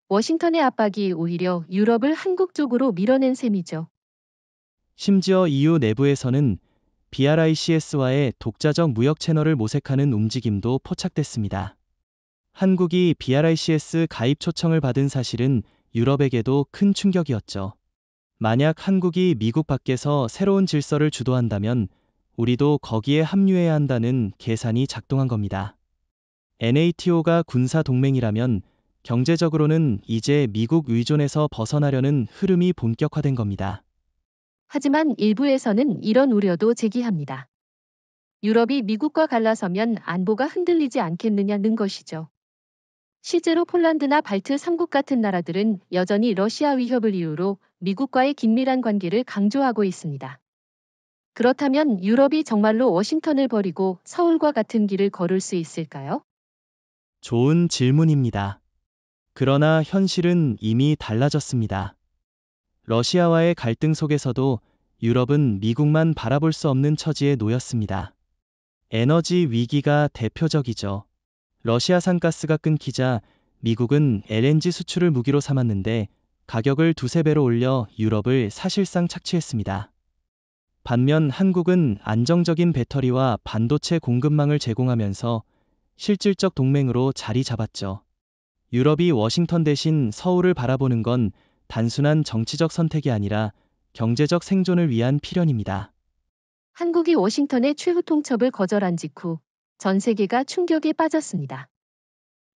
Speaker 1: 워싱턴의 압박이 오히려 유럽을 한국 쪽으로 밀어낸 셈이죠.
Speaker 2: 심지어 EU 내부에서는 BRICS와의 독자적 무역 채널을 모색하는 움직임도 포착됐습니다. 한국이 BRICS 가입 초청을 받은 사실은 유럽에게도 큰 충격이었죠. 만약 한국이 미국 밖에서 새로운 질서를 주도한다면 우리도 거기에 합류해야 한다는 계산이 작동한 겁니다. NATO가 군사 동맹이라면 경제적으로는 이제 미국 의존에서 벗어나려는 흐름이 본격화된 겁니다.
Speaker 1: 하지만 일부에서는 이런 우려도 제기합니다. 유럽이 미국과 갈라서면 안보가 흔들리지 않겠느냐는 것이죠. 실제로 폴란드나 발트 3국 같은 나라들은 여전히 러시아 위협을 이유로 미국과의 긴밀한 관계를 강조하고 있습니다. 그렇다면 유럽이 정말로 워싱턴을 버리고 서울과 같은 길을 걸을 수 있을까요?
Speaker 2: 좋은 질문입니다. 그러나 현실은 이미 달라졌습니다. 러시아와의 갈등 속에서도 유럽은 미국만 바라볼 수 없는 처지에 놓였습니다. 에너지 위기가 대표적이죠. 러시아산 가스가 끊기자 미국은 LNG 수출을 무기로 삼았는데 가격을 두세 배로 올려 유럽을 사실상 착취했습니다. 반면 한국은 안정적인 배터리와 반도체 공급망을 제공하면서 실질적 동맹으로 자리 잡았죠. 유럽이 워싱턴 대신 서울을 바라보는 건 단순한 정치적 선택이 아니라 경제적 생존을 위한 필연입니다.
Speaker 1: 한국이 워싱턴의 최후 통첩을 거절한 직후 전 세계가 충격에 빠졌습니다.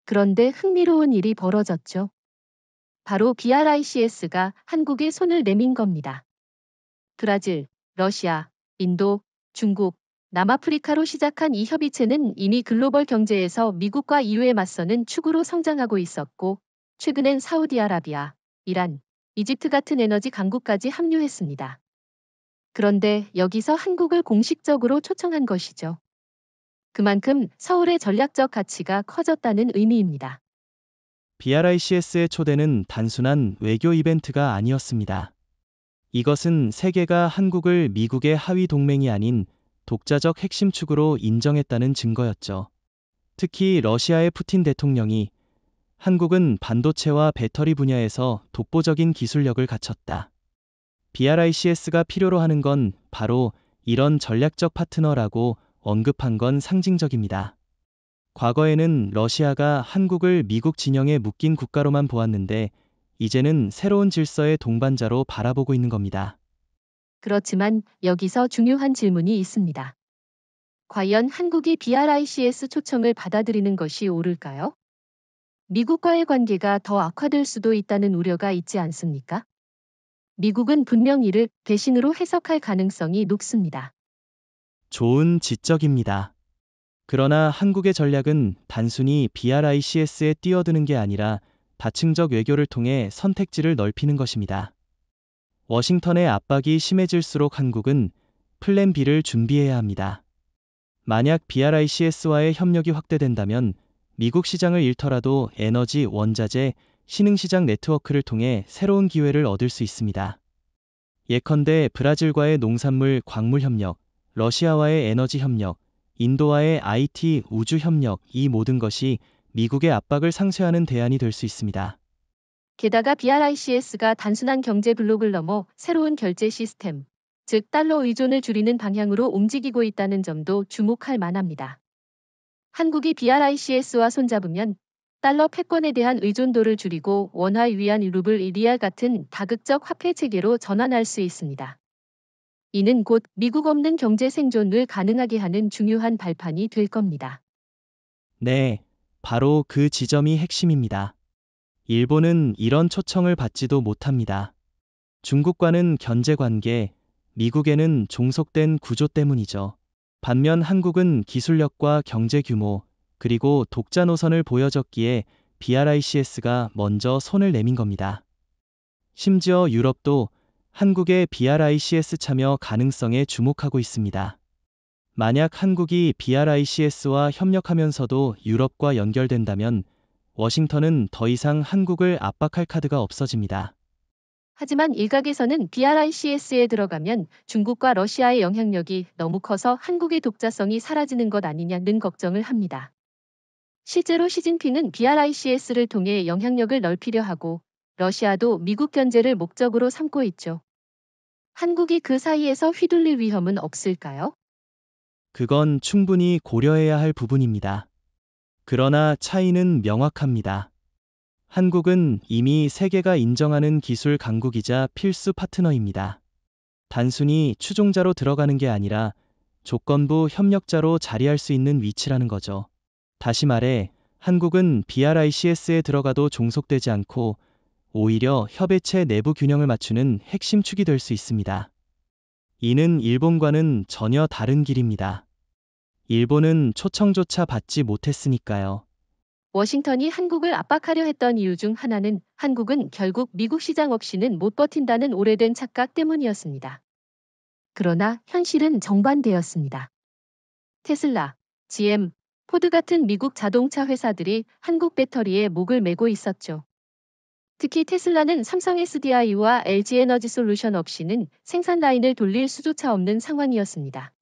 Speaker 1: 그런데 흥미로운 일이 벌어졌죠. 바로 BRICS가 한국에 손을 내민 겁니다. 브라질, 러시아, 인도, 중국, 남아프리카로 시작한 이 협의체는 이미 글로벌 경제에서 미국과 EU에 맞서는 축으로 성장하고 있었고, 최근엔 사우디아라비아, 이란, 이집트 같은 에너지 강국까지 합류했습니다. 그런데 여기서 한국을 공식적으로 초청한 것이죠. 그만큼 서울의 전략적 가치가 커졌다는 의미입니다.
Speaker 2: BRICS의 초대는 단순한 외교 이벤트가 아니었습니다. 이것은 세계가 한국을 미국의 하위 동맹이 아닌 독자적 핵심 축으로 인정했다는 증거였죠. 특히 러시아의 푸틴 대통령이 한국은 반도체와 배터리 분야에서 독보적인 기술력을 갖췄다. BRICS가 필요로 하는 건 바로 이런 전략적 파트너라고 언급한 건 상징적입니다. 과거에는 러시아가 한국을 미국 진영에 묶인 국가로만 보았는데 이제는 새로운 질서의 동반자로 바라보고 있는 겁니다.
Speaker 1: 그렇지만 여기서 중요한 질문이 있습니다. 과연 한국이 BRICS 초청을 받아들이는 것이 옳을까요? 미국과의 관계가 더 악화될 수도 있다는 우려가 있지 않습니까? 미국은 분명 이를 배신으로 해석할 가능성이 높습니다.
Speaker 2: 좋은 지적입니다. 그러나 한국의 전략은 단순히 BRICS에 뛰어드는 게 아니라 다층적 외교를 통해 선택지를 넓히는 것입니다. 워싱턴의 압박이 심해질수록 한국은 플랜 B를 준비해야 합니다. 만약 BRICS와의 협력이 확대된다면 미국 시장을 잃더라도 에너지, 원자재, 신흥시장 네트워크를 통해 새로운 기회를 얻을 수 있습니다. 예컨대 브라질과의 농산물, 광물 협력, 러시아와의 에너지 협력, 인도와의 IT, 우주 협력, 이 모든 것이 미국의 압박을 상쇄하는 대안이 될 수 있습니다.
Speaker 1: 게다가 BRICS가 단순한 경제 블록을 넘어 새로운 결제 시스템, 즉 달러 의존을 줄이는 방향으로 움직이고 있다는 점도 주목할 만합니다. 한국이 BRICS와 손잡으면 달러 패권에 대한 의존도를 줄이고 원화 위안 루블 리알 같은 다극적 화폐 체계로 전환할 수 있습니다. 이는 곧 미국 없는 경제 생존을 가능하게 하는 중요한 발판이 될 겁니다.
Speaker 2: 네, 바로 그 지점이 핵심입니다. 일본은 이런 초청을 받지도 못합니다. 중국과는 견제 관계, 미국에는 종속된 구조 때문이죠. 반면 한국은 기술력과 경제 규모, 그리고 독자 노선을 보여줬기에 BRICS가 먼저 손을 내민 겁니다. 심지어 유럽도 한국의 BRICS 참여 가능성에 주목하고 있습니다. 만약 한국이 BRICS와 협력하면서도 유럽과 연결된다면 워싱턴은 더 이상 한국을 압박할 카드가 없어집니다.
Speaker 1: 하지만 일각에서는 BRICS에 들어가면 중국과 러시아의 영향력이 너무 커서 한국의 독자성이 사라지는 것 아니냐는 걱정을 합니다. 실제로 시진핑은 BRICS를 통해 영향력을 넓히려 하고 러시아도 미국 견제를 목적으로 삼고 있죠. 한국이 그 사이에서 휘둘릴 위험은 없을까요?
Speaker 2: 그건 충분히 고려해야 할 부분입니다. 그러나 차이는 명확합니다. 한국은 이미 세계가 인정하는 기술 강국이자 필수 파트너입니다. 단순히 추종자로 들어가는 게 아니라 조건부 협력자로 자리할 수 있는 위치라는 거죠. 다시 말해, 한국은 BRICS에 들어가도 종속되지 않고 오히려 협의체 내부 균형을 맞추는 핵심 축이 될 수 있습니다. 이는 일본과는 전혀 다른 길입니다. 일본은 초청조차 받지 못했으니까요.
Speaker 1: 워싱턴이 한국을 압박하려 했던 이유 중 하나는 한국은 결국 미국 시장 없이는 못 버틴다는 오래된 착각 때문이었습니다. 그러나 현실은 정반대였습니다. 테슬라, GM, 포드 같은 미국 자동차 회사들이 한국 배터리에 목을 매고 있었죠. 특히 테슬라는 삼성 SDI와 LG 에너지 솔루션 없이는 생산 라인을 돌릴 수조차 없는 상황이었습니다.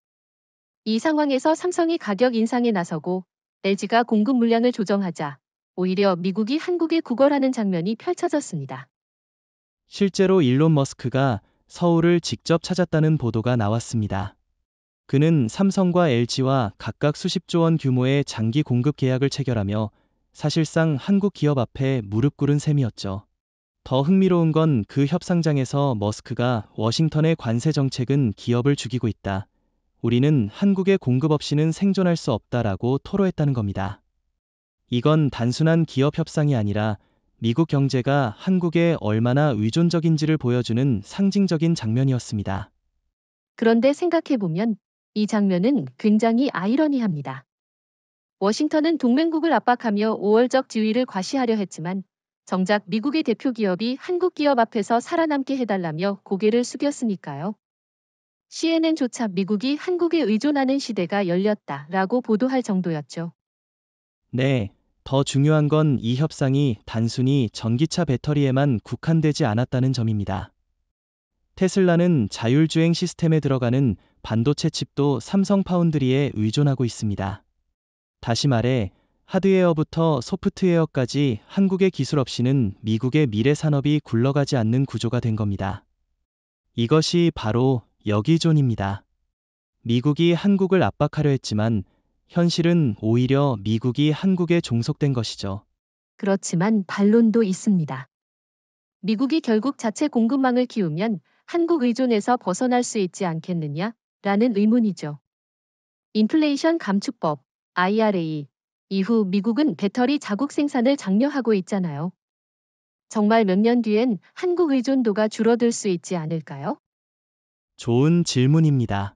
Speaker 1: 이 상황에서 삼성이 가격 인상에 나서고 LG가 공급 물량을 조정하자 오히려 미국이 한국에 구걸하는 장면이 펼쳐졌습니다.
Speaker 2: 실제로 일론 머스크가 서울을 직접 찾았다는 보도가 나왔습니다. 그는 삼성과 LG와 각각 수십조 원 규모의 장기 공급 계약을 체결하며 사실상 한국 기업 앞에 무릎 꿇은 셈이었죠. 더 흥미로운 건 그 협상장에서 머스크가 워싱턴의 관세 정책은 기업을 죽이고 있다. 우리는 한국의 공급 없이는 생존할 수 없다라고 토로했다는 겁니다. 이건 단순한 기업 협상이 아니라 미국 경제가 한국에 얼마나 의존적인지를 보여주는 상징적인 장면이었습니다.
Speaker 1: 그런데 생각해보면 이 장면은 굉장히 아이러니합니다. 워싱턴은 동맹국을 압박하며 우월적 지위를 과시하려 했지만 정작 미국의 대표 기업이 한국 기업 앞에서 살아남게 해달라며 고개를 숙였으니까요. CNN조차 미국이 한국에 의존하는 시대가 열렸다라고 보도할 정도였죠.
Speaker 2: 네, 더 중요한 건 이 협상이 단순히 전기차 배터리에만 국한되지 않았다는 점입니다. 테슬라는 자율주행 시스템에 들어가는 반도체 칩도 삼성 파운드리에 의존하고 있습니다. 다시 말해, 하드웨어부터 소프트웨어까지 한국의 기술 없이는 미국의 미래 산업이 굴러가지 않는 구조가 된 겁니다. 이것이 바로 여기존입니다. 미국이 한국을 압박하려 했지만 현실은 오히려 미국이 한국에 종속된 것이죠.
Speaker 1: 그렇지만 반론도 있습니다. 미국이 결국 자체 공급망을 키우면 한국 의존에서 벗어날 수 있지 않겠느냐? 라는 의문이죠. 인플레이션 감축법, IRA 이후 미국은 배터리 자국 생산을 장려하고 있잖아요. 정말 몇 년 뒤엔 한국 의존도가 줄어들 수 있지 않을까요?
Speaker 2: 좋은 질문입니다.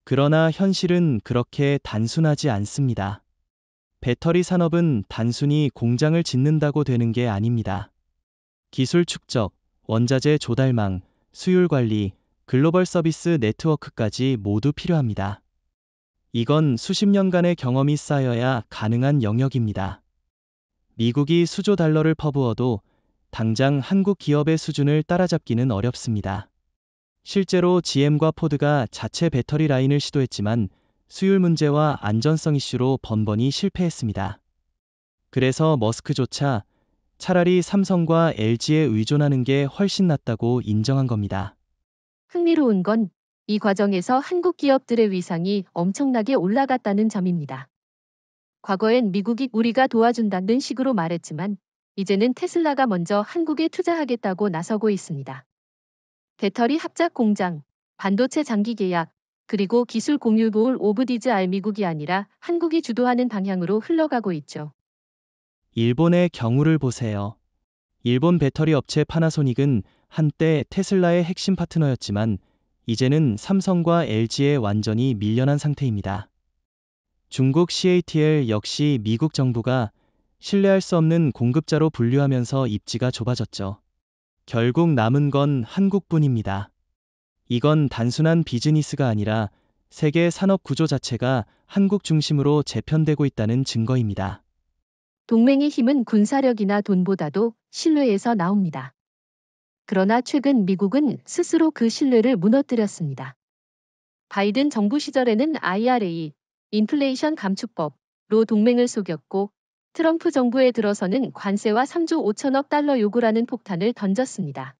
Speaker 2: 그러나 현실은 그렇게 단순하지 않습니다. 배터리 산업은 단순히 공장을 짓는다고 되는 게 아닙니다. 기술 축적, 원자재 조달망, 수율 관리, 글로벌 서비스 네트워크까지 모두 필요합니다. 이건 수십 년간의 경험이 쌓여야 가능한 영역입니다. 미국이 수조 달러를 퍼부어도 당장 한국 기업의 수준을 따라잡기는 어렵습니다. 실제로 GM과 포드가 자체 배터리 라인을 시도했지만 수율 문제와 안전성 이슈로 번번이 실패했습니다. 그래서 머스크조차 차라리 삼성과 LG에 의존하는 게 훨씬 낫다고 인정한 겁니다.
Speaker 1: 흥미로운 건 이 과정에서 한국 기업들의 위상이 엄청나게 올라갔다는 점입니다. 과거엔 미국이 우리가 도와준다는 식으로 말했지만 이제는 테슬라가 먼저 한국에 투자하겠다고 나서고 있습니다. 배터리 합작 공장, 반도체 장기 계약, 그리고 기술 공유 보울 오브 디즈 알 미국이 아니라 한국이 주도하는 방향으로 흘러가고 있죠.
Speaker 2: 일본의 경우를 보세요. 일본 배터리 업체 파나소닉은 한때 테슬라의 핵심 파트너였지만 이제는 삼성과 LG에 완전히 밀려난 상태입니다. 중국 CATL 역시 미국 정부가 신뢰할 수 없는 공급자로 분류하면서 입지가 좁아졌죠. 결국 남은 건 한국뿐입니다. 이건 단순한 비즈니스가 아니라 세계 산업 구조 자체가 한국 중심으로 재편되고 있다는 증거입니다.
Speaker 1: 동맹의 힘은 군사력이나 돈보다도 신뢰에서 나옵니다. 그러나 최근 미국은 스스로 그 신뢰를 무너뜨렸습니다. 바이든 정부 시절에는 IRA, 인플레이션 감축법로 동맹을 속였고 트럼프 정부에 들어서는 관세와 3조 5천억 달러 요구라는 폭탄을 던졌습니다.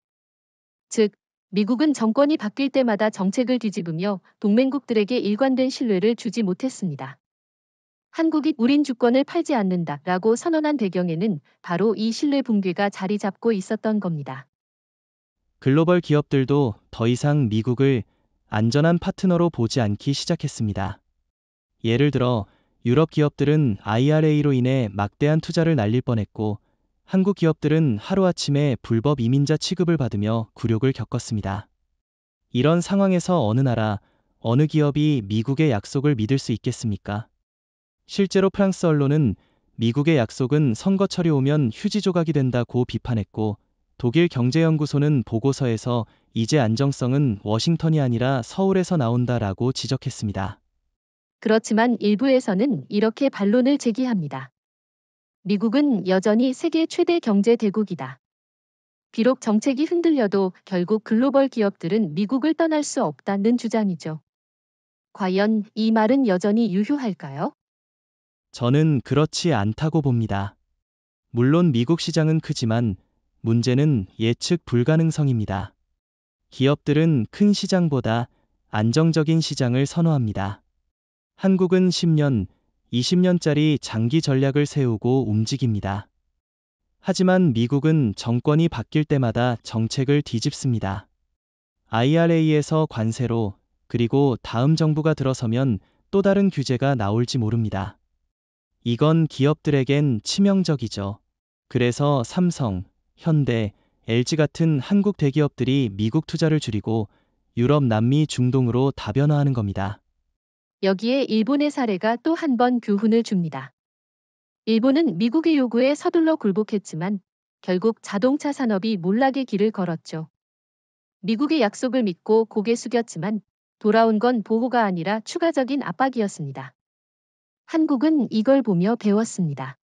Speaker 1: 즉, 미국은 정권이 바뀔 때마다 정책을 뒤집으며 동맹국들에게 일관된 신뢰를 주지 못했습니다. 한국이 우린 주권을 팔지 않는다라고 선언한 배경에는 바로 이 신뢰 붕괴가 자리 잡고 있었던 겁니다.
Speaker 2: 글로벌 기업들도 더 이상 미국을 안전한 파트너로 보지 않기 시작했습니다. 예를 들어 유럽 기업들은 IRA로 인해 막대한 투자를 날릴 뻔했고 한국 기업들은 하루아침에 불법 이민자 취급을 받으며 굴욕을 겪었습니다. 이런 상황에서 어느 나라, 어느 기업이 미국의 약속을 믿을 수 있겠습니까? 실제로 프랑스 언론은 미국의 약속은 선거철이 오면 휴지 조각이 된다고 비판했고 독일 경제연구소는 보고서에서 이제 안정성은 워싱턴이 아니라 서울에서 나온다라고 지적했습니다.
Speaker 1: 그렇지만 일부에서는 이렇게 반론을 제기합니다. 미국은 여전히 세계 최대 경제 대국이다. 비록 정책이 흔들려도 결국 글로벌 기업들은 미국을 떠날 수 없다는 주장이죠. 과연 이 말은 여전히 유효할까요?
Speaker 2: 저는 그렇지 않다고 봅니다. 물론 미국 시장은 크지만 문제는 예측 불가능성입니다. 기업들은 큰 시장보다 안정적인 시장을 선호합니다. 한국은 10년, 20년짜리 장기 전략을 세우고 움직입니다. 하지만 미국은 정권이 바뀔 때마다 정책을 뒤집습니다. IRA에서 관세로, 그리고 다음 정부가 들어서면 또 다른 규제가 나올지 모릅니다. 이건 기업들에겐 치명적이죠. 그래서 삼성, 현대, LG 같은 한국 대기업들이 미국 투자를 줄이고 유럽, 남미, 중동으로 다변화하는 겁니다.
Speaker 1: 여기에 일본의 사례가 또 한 번 교훈을 줍니다. 일본은 미국의 요구에 서둘러 굴복했지만 결국 자동차 산업이 몰락의 길을 걸었죠. 미국의 약속을 믿고 고개 숙였지만 돌아온 건 보호가 아니라 추가적인 압박이었습니다. 한국은 이걸 보며 배웠습니다.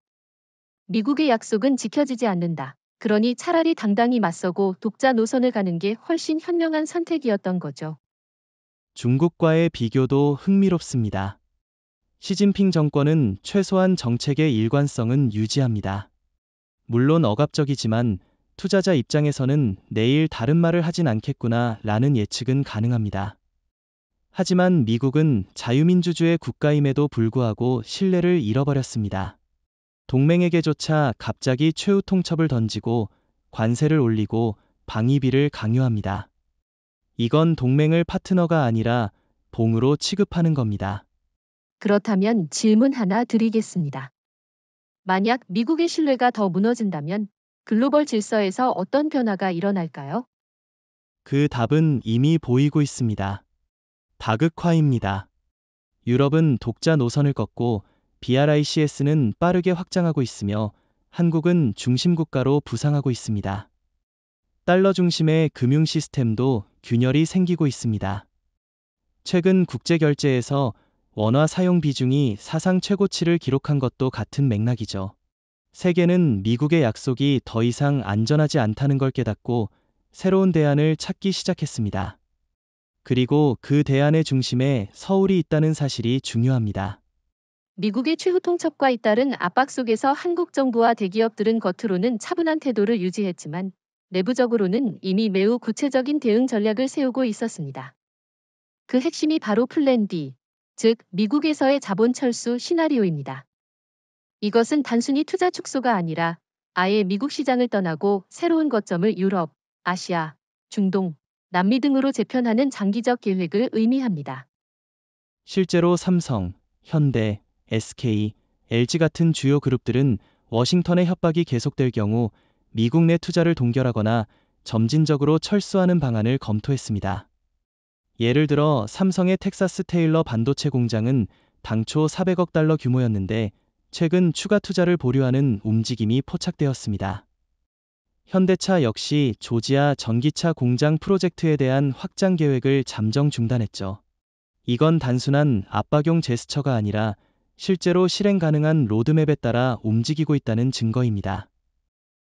Speaker 1: 미국의 약속은 지켜지지 않는다. 그러니 차라리 당당히 맞서고 독자 노선을 가는 게 훨씬 현명한 선택이었던 거죠.
Speaker 2: 중국과의 비교도 흥미롭습니다. 시진핑 정권은 최소한 정책의 일관성은 유지합니다. 물론 억압적이지만 투자자 입장에서는 내일 다른 말을 하진 않겠구나 라는 예측은 가능합니다. 하지만 미국은 자유민주주의 국가임에도 불구하고 신뢰를 잃어버렸습니다. 동맹에게조차 갑자기 최후 통첩을 던지고 관세를 올리고 방위비를 강요합니다. 이건 동맹을 파트너가 아니라 봉으로 취급하는 겁니다.
Speaker 1: 그렇다면 질문 하나 드리겠습니다. 만약 미국의 신뢰가 더 무너진다면 글로벌 질서에서 어떤 변화가 일어날까요?
Speaker 2: 그 답은 이미 보이고 있습니다. 다극화입니다. 유럽은 독자 노선을 꺾고 BRICS는 빠르게 확장하고 있으며 한국은 중심국가로 부상하고 있습니다. 달러 중심의 금융 시스템도 균열이 생기고 있습니다. 최근 국제결제에서 원화 사용 비중이 사상 최고치를 기록한 것도 같은 맥락이죠. 세계는 미국의 약속이 더 이상 안전하지 않다는 걸 깨닫고 새로운 대안을 찾기 시작했습니다. 그리고 그 대안의 중심에 서울이 있다는 사실이 중요합니다.
Speaker 1: 미국의 최후 통첩과 잇따른 압박 속에서 한국 정부와 대기업들은 겉으로는 차분한 태도를 유지했지만 내부적으로는 이미 매우 구체적인 대응 전략을 세우고 있었습니다. 그 핵심이 바로 플랜 B, 즉 미국에서의 자본 철수 시나리오입니다. 이것은 단순히 투자 축소가 아니라 아예 미국 시장을 떠나고 새로운 거점을 유럽, 아시아, 중동, 남미 등으로 재편하는 장기적 계획을 의미합니다.
Speaker 2: 실제로 삼성, 현대, SK, LG 같은 주요 그룹들은 워싱턴의 협박이 계속될 경우 미국 내 투자를 동결하거나 점진적으로 철수하는 방안을 검토했습니다. 예를 들어 삼성의 텍사스 테일러 반도체 공장은 당초 400억 달러 규모였는데 최근 추가 투자를 보류하는 움직임이 포착되었습니다. 현대차 역시 조지아 전기차 공장 프로젝트에 대한 확장 계획을 잠정 중단했죠. 이건 단순한 압박용 제스처가 아니라 실제로 실행 가능한 로드맵에 따라 움직이고 있다는 증거입니다.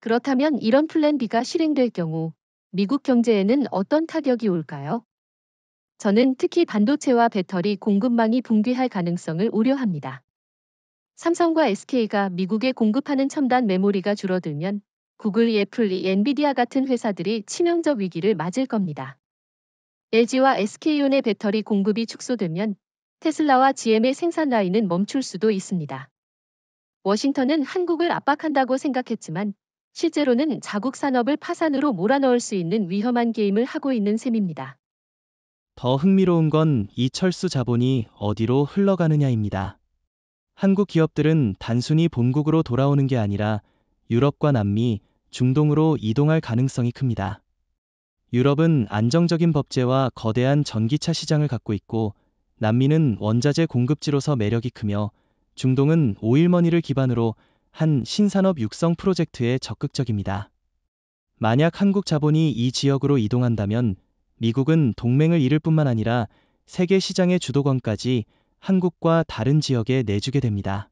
Speaker 1: 그렇다면 이런 플랜 B가 실행될 경우 미국 경제에는 어떤 타격이 올까요? 저는 특히 반도체와 배터리 공급망이 붕괴할 가능성을 우려합니다. 삼성과 SK가 미국에 공급하는 첨단 메모리가 줄어들면 구글, 애플, 엔비디아 같은 회사들이 치명적 위기를 맞을 겁니다. LG와 SK온의 배터리 공급이 축소되면 테슬라와 GM의 생산 라인은 멈출 수도 있습니다. 워싱턴은 한국을 압박한다고 생각했지만 실제로는 자국 산업을 파산으로 몰아넣을 수 있는 위험한 게임을 하고 있는 셈입니다.
Speaker 2: 더 흥미로운 건 이 철수 자본이 어디로 흘러가느냐입니다. 한국 기업들은 단순히 본국으로 돌아오는 게 아니라 유럽과 남미, 중동으로 이동할 가능성이 큽니다. 유럽은 안정적인 법제와 거대한 전기차 시장을 갖고 있고 남미는 원자재 공급지로서 매력이 크며 중동은 오일머니를 기반으로 한 신산업 육성 프로젝트에 적극적입니다. 만약 한국 자본이 이 지역으로 이동한다면 미국은 동맹을 잃을 뿐만 아니라 세계 시장의 주도권까지 한국과 다른 지역에 내주게 됩니다.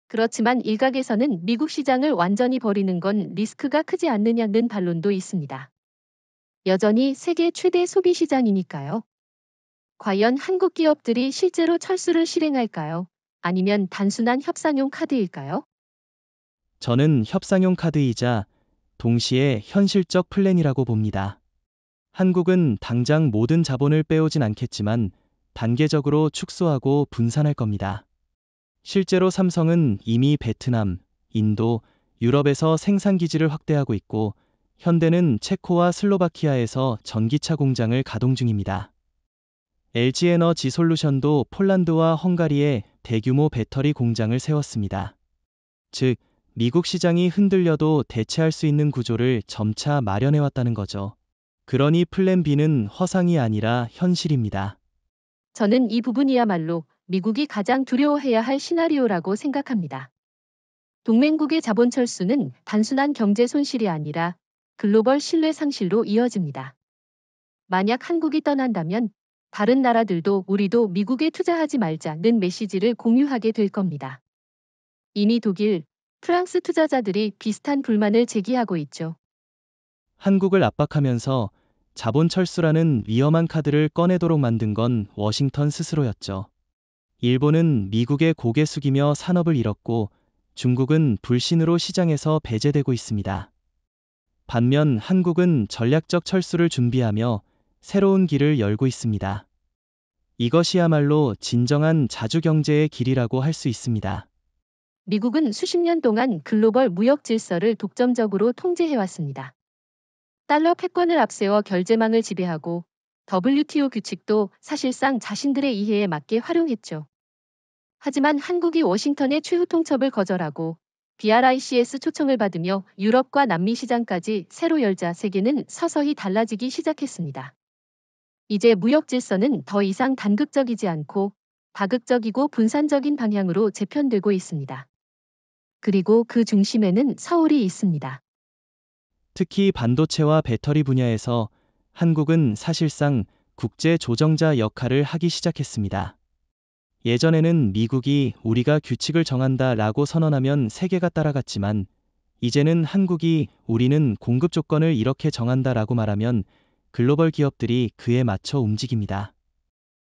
Speaker 1: 그렇지만 일각에서는 미국 시장을 완전히 버리는 건 리스크가 크지 않느냐는 반론도 있습니다. 여전히 세계 최대 소비 시장이니까요. 과연 한국 기업들이 실제로 철수를 실행할까요? 아니면 단순한 협상용 카드일까요?
Speaker 2: 저는 협상용 카드이자 동시에 현실적 플랜이라고 봅니다. 한국은 당장 모든 자본을 빼오진 않겠지만 단계적으로 축소하고 분산할 겁니다. 실제로 삼성은 이미 베트남, 인도, 유럽에서 생산 기지를 확대하고 있고 현대는 체코와 슬로바키아에서 전기차 공장을 가동 중입니다. LG에너지솔루션도 폴란드와 헝가리에 대규모 배터리 공장을 세웠습니다. 즉, 미국 시장이 흔들려도 대체할 수 있는 구조를 점차 마련해왔다는 거죠. 그러니 플랜 B는 허상이 아니라 현실입니다.
Speaker 1: 저는 이 부분이야말로 미국이 가장 두려워해야 할 시나리오라고 생각합니다. 동맹국의 자본 철수는 단순한 경제 손실이 아니라 글로벌 신뢰 상실로 이어집니다. 만약 한국이 떠난다면 다른 나라들도 우리도 미국에 투자하지 말자는 메시지를 공유하게 될 겁니다. 이미 독일, 프랑스 투자자들이 비슷한 불만을 제기하고 있죠.
Speaker 2: 한국을 압박하면서 자본 철수라는 위험한 카드를 꺼내도록 만든 건 워싱턴 스스로였죠. 일본은 미국에 고개 숙이며 산업을 잃었고 중국은 불신으로 시장에서 배제되고 있습니다. 반면 한국은 전략적 철수를 준비하며 새로운 길을 열고 있습니다. 이것이야말로 진정한 자주경제의 길이라고 할 수 있습니다.
Speaker 1: 미국은 수십 년 동안 글로벌 무역 질서를 독점적으로 통제해왔습니다. 달러 패권을 앞세워 결제망을 지배하고 WTO 규칙도 사실상 자신들의 이해에 맞게 활용했죠. 하지만 한국이 워싱턴의 최후 통첩을 거절하고 BRICS 초청을 받으며 유럽과 남미 시장까지 새로 열자 세계는 서서히 달라지기 시작했습니다. 이제 무역 질서는 더 이상 단극적이지 않고 다극적이고 분산적인 방향으로 재편되고 있습니다. 그리고 그 중심에는 서울이 있습니다.
Speaker 2: 특히 반도체와 배터리 분야에서 한국은 사실상 국제 조정자 역할을 하기 시작했습니다. 예전에는 미국이 우리가 규칙을 정한다라고 선언하면 세계가 따라갔지만 이제는 한국이 우리는 공급 조건을 이렇게 정한다라고 말하면 글로벌 기업들이 그에 맞춰 움직입니다.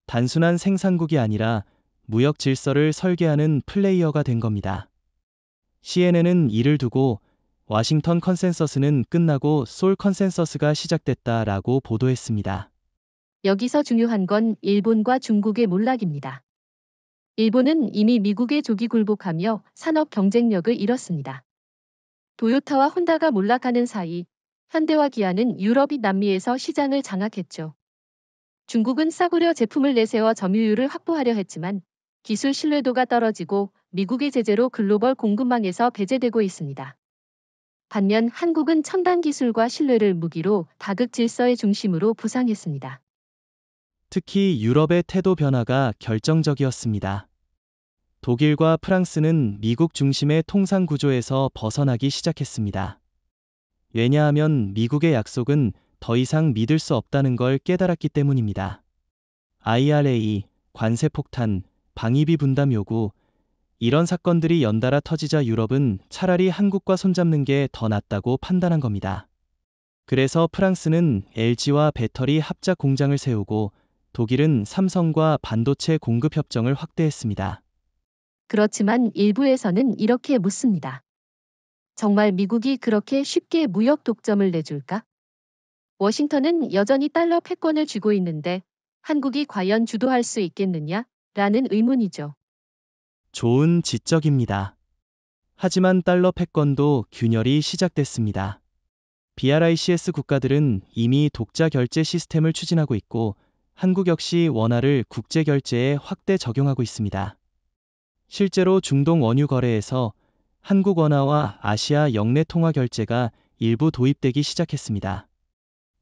Speaker 2: 단순한 생산국이 아니라 무역 질서를 설계하는 플레이어가 된 겁니다. CNN은 이를 두고 워싱턴 컨센서스는 끝나고 솔 컨센서스가 시작됐다라고 보도했습니다.
Speaker 1: 여기서 중요한 건 일본과 중국의 몰락입니다. 일본은 이미 미국의 조기 굴복하며 산업 경쟁력을 잃었습니다. 도요타와 혼다가 몰락하는 사이 현대와 기아는 유럽이 남미에서 시장을 장악했죠. 중국은 싸구려 제품을 내세워 점유율을 확보하려 했지만 기술 신뢰도가 떨어지고 미국의 제재로 글로벌 공급망에서 배제되고 있습니다. 반면 한국은 첨단 기술과 신뢰를 무기로 다극 질서의 중심으로 부상했습니다.
Speaker 2: 특히 유럽의 태도 변화가 결정적이었습니다. 독일과 프랑스는 미국 중심의 통상 구조에서 벗어나기 시작했습니다. 왜냐하면 미국의 약속은 더 이상 믿을 수 없다는 걸 깨달았기 때문입니다. IRA, 관세 폭탄, 방위비 분담 요구, 이런 사건들이 연달아 터지자 유럽은 차라리 한국과 손잡는 게 더 낫다고 판단한 겁니다. 그래서 프랑스는 LG와 배터리 합작 공장을 세우고 독일은 삼성과 반도체 공급 협정을 확대했습니다.
Speaker 1: 그렇지만 일부에서는 이렇게 묻습니다. 정말 미국이 그렇게 쉽게 무역 독점을 내줄까? 워싱턴은 여전히 달러 패권을 쥐고 있는데 한국이 과연 주도할 수 있겠느냐? 라는 의문이죠.
Speaker 2: 좋은 지적입니다. 하지만 달러 패권도 균열이 시작됐습니다. BRICS 국가들은 이미 독자 결제 시스템을 추진하고 있고 한국 역시 원화를 국제 결제에 확대 적용하고 있습니다. 실제로 중동 원유 거래에서 한국 원화와 아시아 영내 통화 결제가 일부 도입되기 시작했습니다.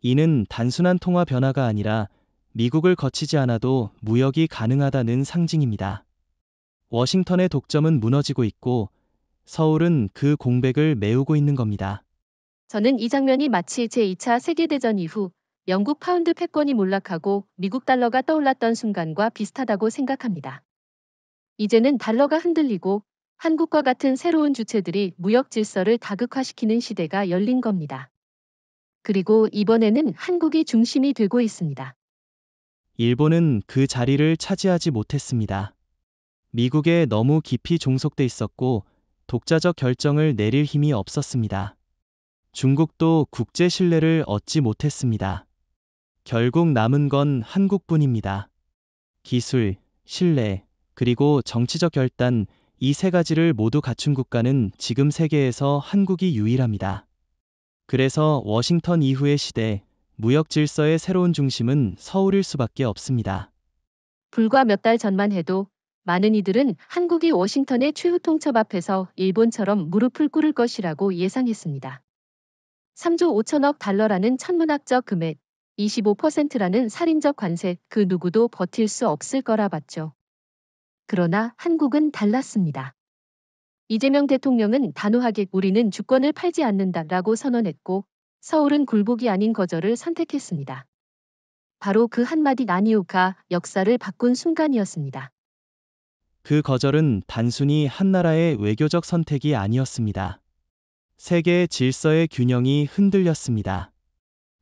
Speaker 2: 이는 단순한 통화 변화가 아니라 미국을 거치지 않아도 무역이 가능하다는 상징입니다. 워싱턴의 독점은 무너지고 있고 서울은 그 공백을 메우고 있는 겁니다.
Speaker 1: 저는 이 장면이 마치 제2차 세계대전 이후 영국 파운드 패권이 몰락하고 미국 달러가 떠올랐던 순간과 비슷하다고 생각합니다. 이제는 달러가 흔들리고 한국과 같은 새로운 주체들이 무역 질서를 다극화시키는 시대가 열린 겁니다. 그리고 이번에는 한국이 중심이 되고 있습니다.
Speaker 2: 일본은 그 자리를 차지하지 못했습니다. 미국에 너무 깊이 종속돼 있었고 독자적 결정을 내릴 힘이 없었습니다. 중국도 국제 신뢰를 얻지 못했습니다. 결국 남은 건 한국뿐입니다. 기술, 신뢰, 그리고 정치적 결단, 이 세 가지를 모두 갖춘 국가는 지금 세계에서 한국이 유일합니다. 그래서 워싱턴 이후의 시대, 무역 질서의 새로운 중심은 서울일 수밖에 없습니다.
Speaker 1: 불과 몇 달 전만 해도 많은 이들은 한국이 워싱턴의 최후 통첩 앞에서 일본처럼 무릎을 꿇을 것이라고 예상했습니다. 3조 5천억 달러라는 천문학적 금액, 25%라는 살인적 관세, 그 누구도 버틸 수 없을 거라 봤죠. 그러나 한국은 달랐습니다. 이재명 대통령은 단호하게 우리는 주권을 팔지 않는다라고 선언했고 서울은 굴복이 아닌 거절을 선택했습니다. 바로 그 한마디 나니오가 역사를 바꾼 순간이었습니다.
Speaker 2: 그 거절은 단순히 한 나라의 외교적 선택이 아니었습니다. 세계의 질서의 균형이 흔들렸습니다.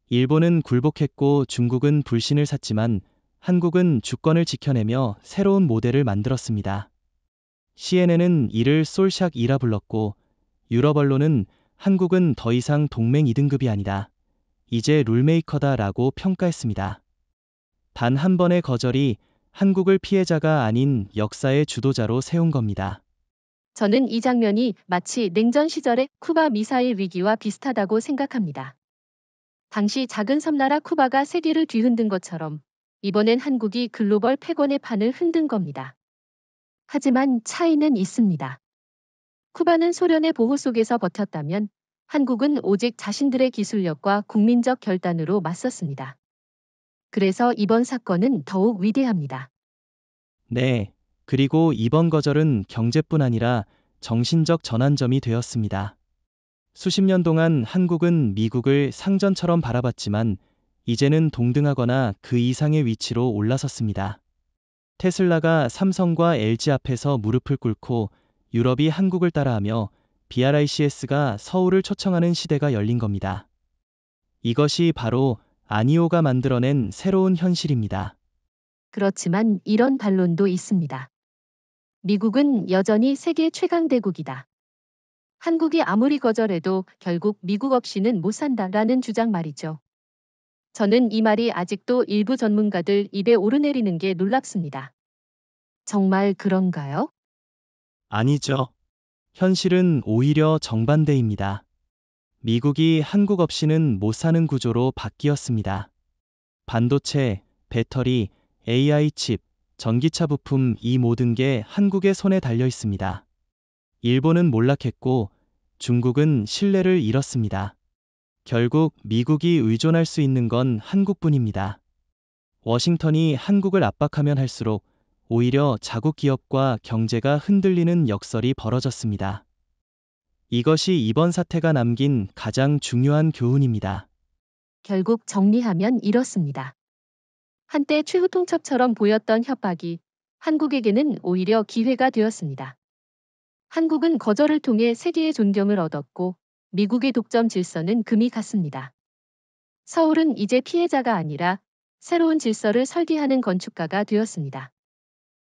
Speaker 2: 일본은 굴복했고 중국은 불신을 샀지만 한국은 주권을 지켜내며 새로운 모델을 만들었습니다. CNN은 이를 솔샥이라 불렀고 유럽 언론은 한국은 더 이상 동맹 2등급이 아니다. 이제 룰메이커다 라고 평가했습니다. 단 한 번의 거절이 한국을 피해자가 아닌 역사의 주도자로 세운 겁니다.
Speaker 1: 저는 이 장면이 마치 냉전 시절의 쿠바 미사일 위기와 비슷하다고 생각합니다. 당시 작은 섬나라 쿠바가 세계를 뒤흔든 것처럼 이번엔 한국이 글로벌 패권의 판을 흔든 겁니다. 하지만 차이는 있습니다. 쿠바는 소련의 보호 속에서 버텼다면 한국은 오직 자신들의 기술력과 국민적 결단으로 맞섰습니다. 그래서 이번 사건은 더욱 위대합니다.
Speaker 2: 네, 그리고 이번 거절은 경제뿐 아니라 정신적 전환점이 되었습니다. 수십 년 동안 한국은 미국을 상전처럼 바라봤지만 이제는 동등하거나 그 이상의 위치로 올라섰습니다. 테슬라가 삼성과 LG 앞에서 무릎을 꿇고 유럽이 한국을 따라하며 BRICS가 서울을 초청하는 시대가 열린 겁니다. 이것이 바로 아니오가 만들어낸 새로운 현실입니다.
Speaker 1: 그렇지만 이런 반론도 있습니다. 미국은 여전히 세계 최강대국이다. 한국이 아무리 거절해도 결국 미국 없이는 못 산다라는 주장 말이죠. 저는 이 말이 아직도 일부 전문가들 입에 오르내리는 게 놀랍습니다. 정말 그런가요?
Speaker 2: 아니죠. 현실은 오히려 정반대입니다. 미국이 한국 없이는 못 사는 구조로 바뀌었습니다. 반도체, 배터리, AI 칩, 전기차 부품 이 모든 게 한국의 손에 달려 있습니다. 일본은 몰락했고 중국은 신뢰를 잃었습니다. 결국 미국이 의존할 수 있는 건 한국뿐입니다. 워싱턴이 한국을 압박하면 할수록 오히려 자국 기업과 경제가 흔들리는 역설이 벌어졌습니다. 이것이 이번 사태가 남긴 가장 중요한 교훈입니다.
Speaker 1: 결국 정리하면 이렇습니다. 한때 최후 통첩처럼 보였던 협박이 한국에게는 오히려 기회가 되었습니다. 한국은 거절을 통해 세계의 존경을 얻었고 미국의 독점 질서는 금이 갔습니다. 서울은 이제 피해자가 아니라 새로운 질서를 설계하는 건축가가 되었습니다.